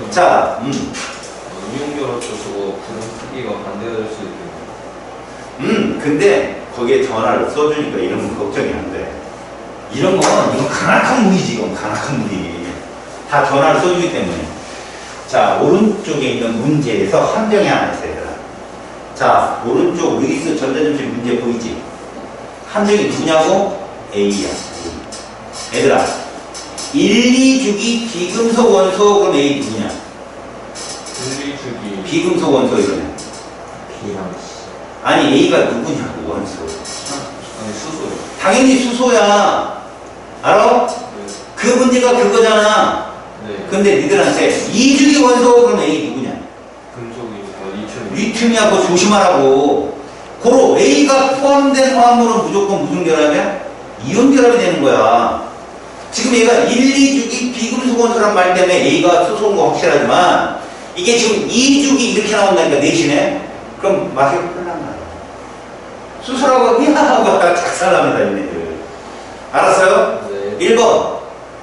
자, 이온결합도 저거 구름 크기가 반대될 수 있겠네요. 근데 거기에 전화를 써주니까 이런 건 걱정이 안 돼. 이건 강력한 무기지, 이건 강력한 무기. 다 전화를 써주기 때문에. 자, 오른쪽에 있는 문제에서 함정이 하나 있어요, 얘들아. 자, 오른쪽 루이스 전자점심 문제 보이지? 함정이 누구냐고? A야. A. 얘들아, 1, 2주기 비금속 원소, 그럼 A 누구냐? 1, 2주기. 비금속 원소 이러면. B랑 C. 아니, A가 누구냐고, 원소. 아니 수소요. 당연히 수소야. 알아? 네. 그 문제가 그거잖아. 네. 근데 니들한테 2주기 원소, 그럼 A 누구냐? 금속이니까 리튬. 리튬이야. 그거 조심하라고. 고로 A가 포함된 화합물은 무조건 무슨 결합이야? 이온 결합이 되는 거야. 지금 얘가 1, 2주기 비금속 원소란 말 때문에 A가 수소인 거 확실하지만 이게 지금 2주기 이렇게 나온다니까 대신에. 그럼 맛이 큰일 난다. 수소라고 하고 갖다가 작살납니다, 얘네들. 알았어요? 네. 1번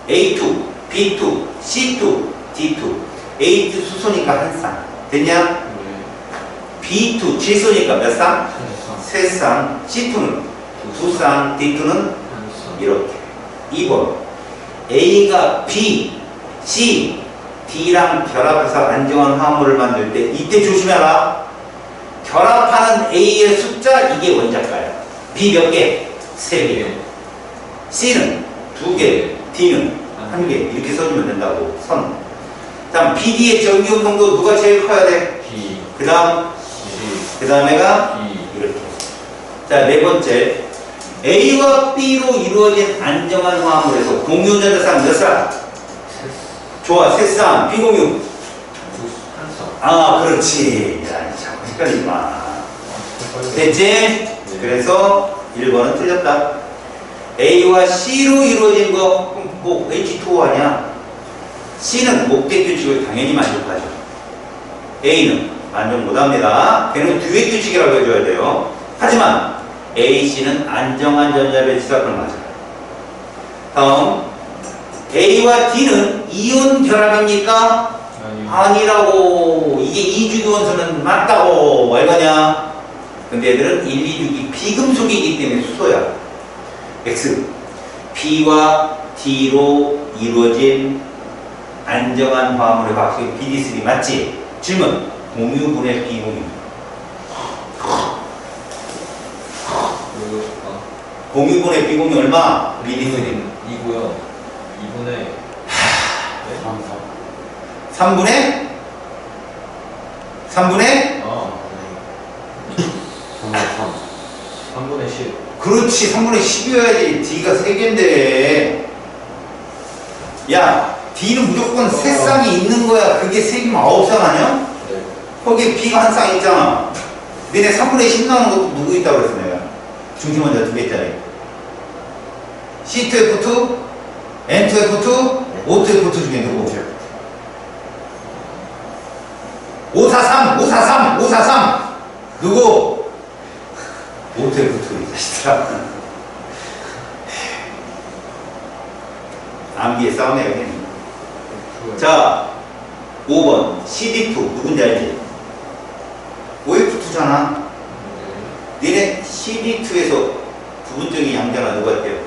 A2, B2, C2, D2. A2 수소니까 한 쌍. 됐냐? 네. B2 질소니까 몇 쌍? 한쌍. 세 쌍. C2는 두 쌍. D2는 한쌍. 이렇게. 2번 A가 B, C, D랑 결합해서 안정한 화합물을 만들 때 이때 조심해라. 결합하는 A의 숫자 이게 원자가야. B 몇 개? 3개. C는 2개, D는 1개. 이렇게 써주면 된다고. 선. 다음 BD의 전기음성도 누가 제일 커야 돼? B. 그 다음 C. 그 다음에가 B. 이렇게. 자, 네 번째 A와 B로 이루어진 안정한 화합물에서 공유전자쌍 몇 쌍? 좋아, 세 쌍. 비공유. 한쌍. 아, 그렇지. 야, 자꾸 헷갈리지 마. 됐지? 그래서 1번은 틀렸다. A와 C로 이루어진 거, 그럼 뭐 H2O 아니야? C는 목대 규칙을 당연히 만족하죠. A는 만족 못합니다. 걔는 듀엣 규칙이라고 해줘야 돼요. 하지만 A, C는 안정한 전자배치가 그럼 맞아요. 다음 A와 D는 이온 결합입니까? 아니라고. 이게 이주기 원소는 맞다고. 뭐 이거냐? 근데 얘들은 1, 2주기 비금속이기 때문에 수소야. X B와 D로 이루어진 안정한 화합물의 화학식이 BD3 맞지? 질문 공유분의 비공유. 공유분의 비공유 얼마? BD3 2고요. 2분의 3분의 3분의 아, 3분의 10. 그렇지 3분의 10이어야지. D가 3개인데 야 D는 무조건 3쌍이 있는 거야. 그게 3개면 9쌍 아니야? 네. 거기에 B가 한 쌍 있잖아. 너네 3분의 10 나오는 것도 누구 있다고 그랬어 내가? 중심원자 2개짜리 C2F2, N2F2, O2F2 중에 누구? 543, 543, 543 누구? O2F2 이 자식들아. 암기에 싸우네 여기. 자 5번 CD2 누군지 알지? OF2잖아. 니네 CD2에서 부분적인 양자가 누가 돼요?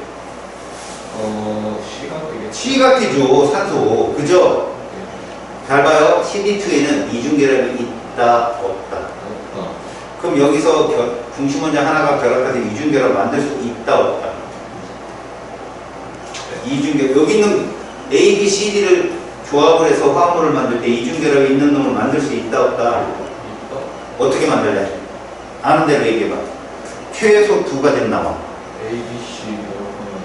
시각이겠지. C각이죠. 산소. 그죠? 잘 봐요. CD2에는 이중결합이 있다 없다. 없다. 그럼 여기서 중심원자 하나가 결합해서 이중결합 만들 수 있다 없다. 이중결합 여기 있는 A, B, C, D를 조합을 해서 화합물을 만들 때 이중결합이 있는 놈을 만들 수 있다 없다. 있다. 어떻게 만들래? 아는 대로 얘기해봐. 최소 두 가지는 나와. A, B, C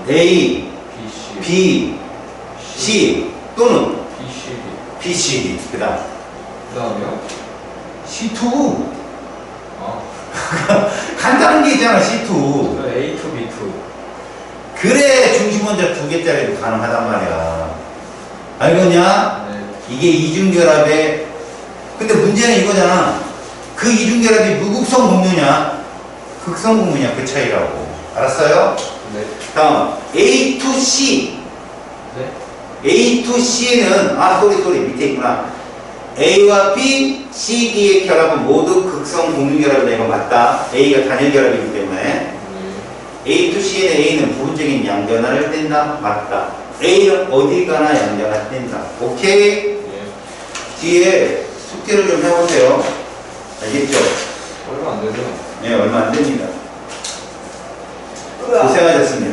이렇게 A, B, C. B, C 또는 B, C, B. B, C, D. 그 다음 그 다음에요? C2. 아, 간단한 게 있잖아 C2. 그 A2, B2. 그래 중심원자 2개짜리도 가능하단 말이야. 알겠냐? 네. 이게 이중결합에 근데 문제는 이거잖아. 그 이중결합이 무극성 공유냐 극성 공유냐 그 차이라고. 알았어요? 네. 다음 A2C. 네. A2C는 소리 밑에 있구나. A와 B, C, D의 결합은 모두 극성 공유 결합이다. 이거 맞다. A가 단일 결합이기 때문에 A2C의 A는 부분적인 양전하를 뗀다. 맞다. A는 어디 가나 양전을 뗀다. 오케이? 예. 뒤에 숙제를 좀 해보세요. 알겠죠? 얼마 안 되죠? 네, 얼마 안 됩니다. 고생하셨습니다.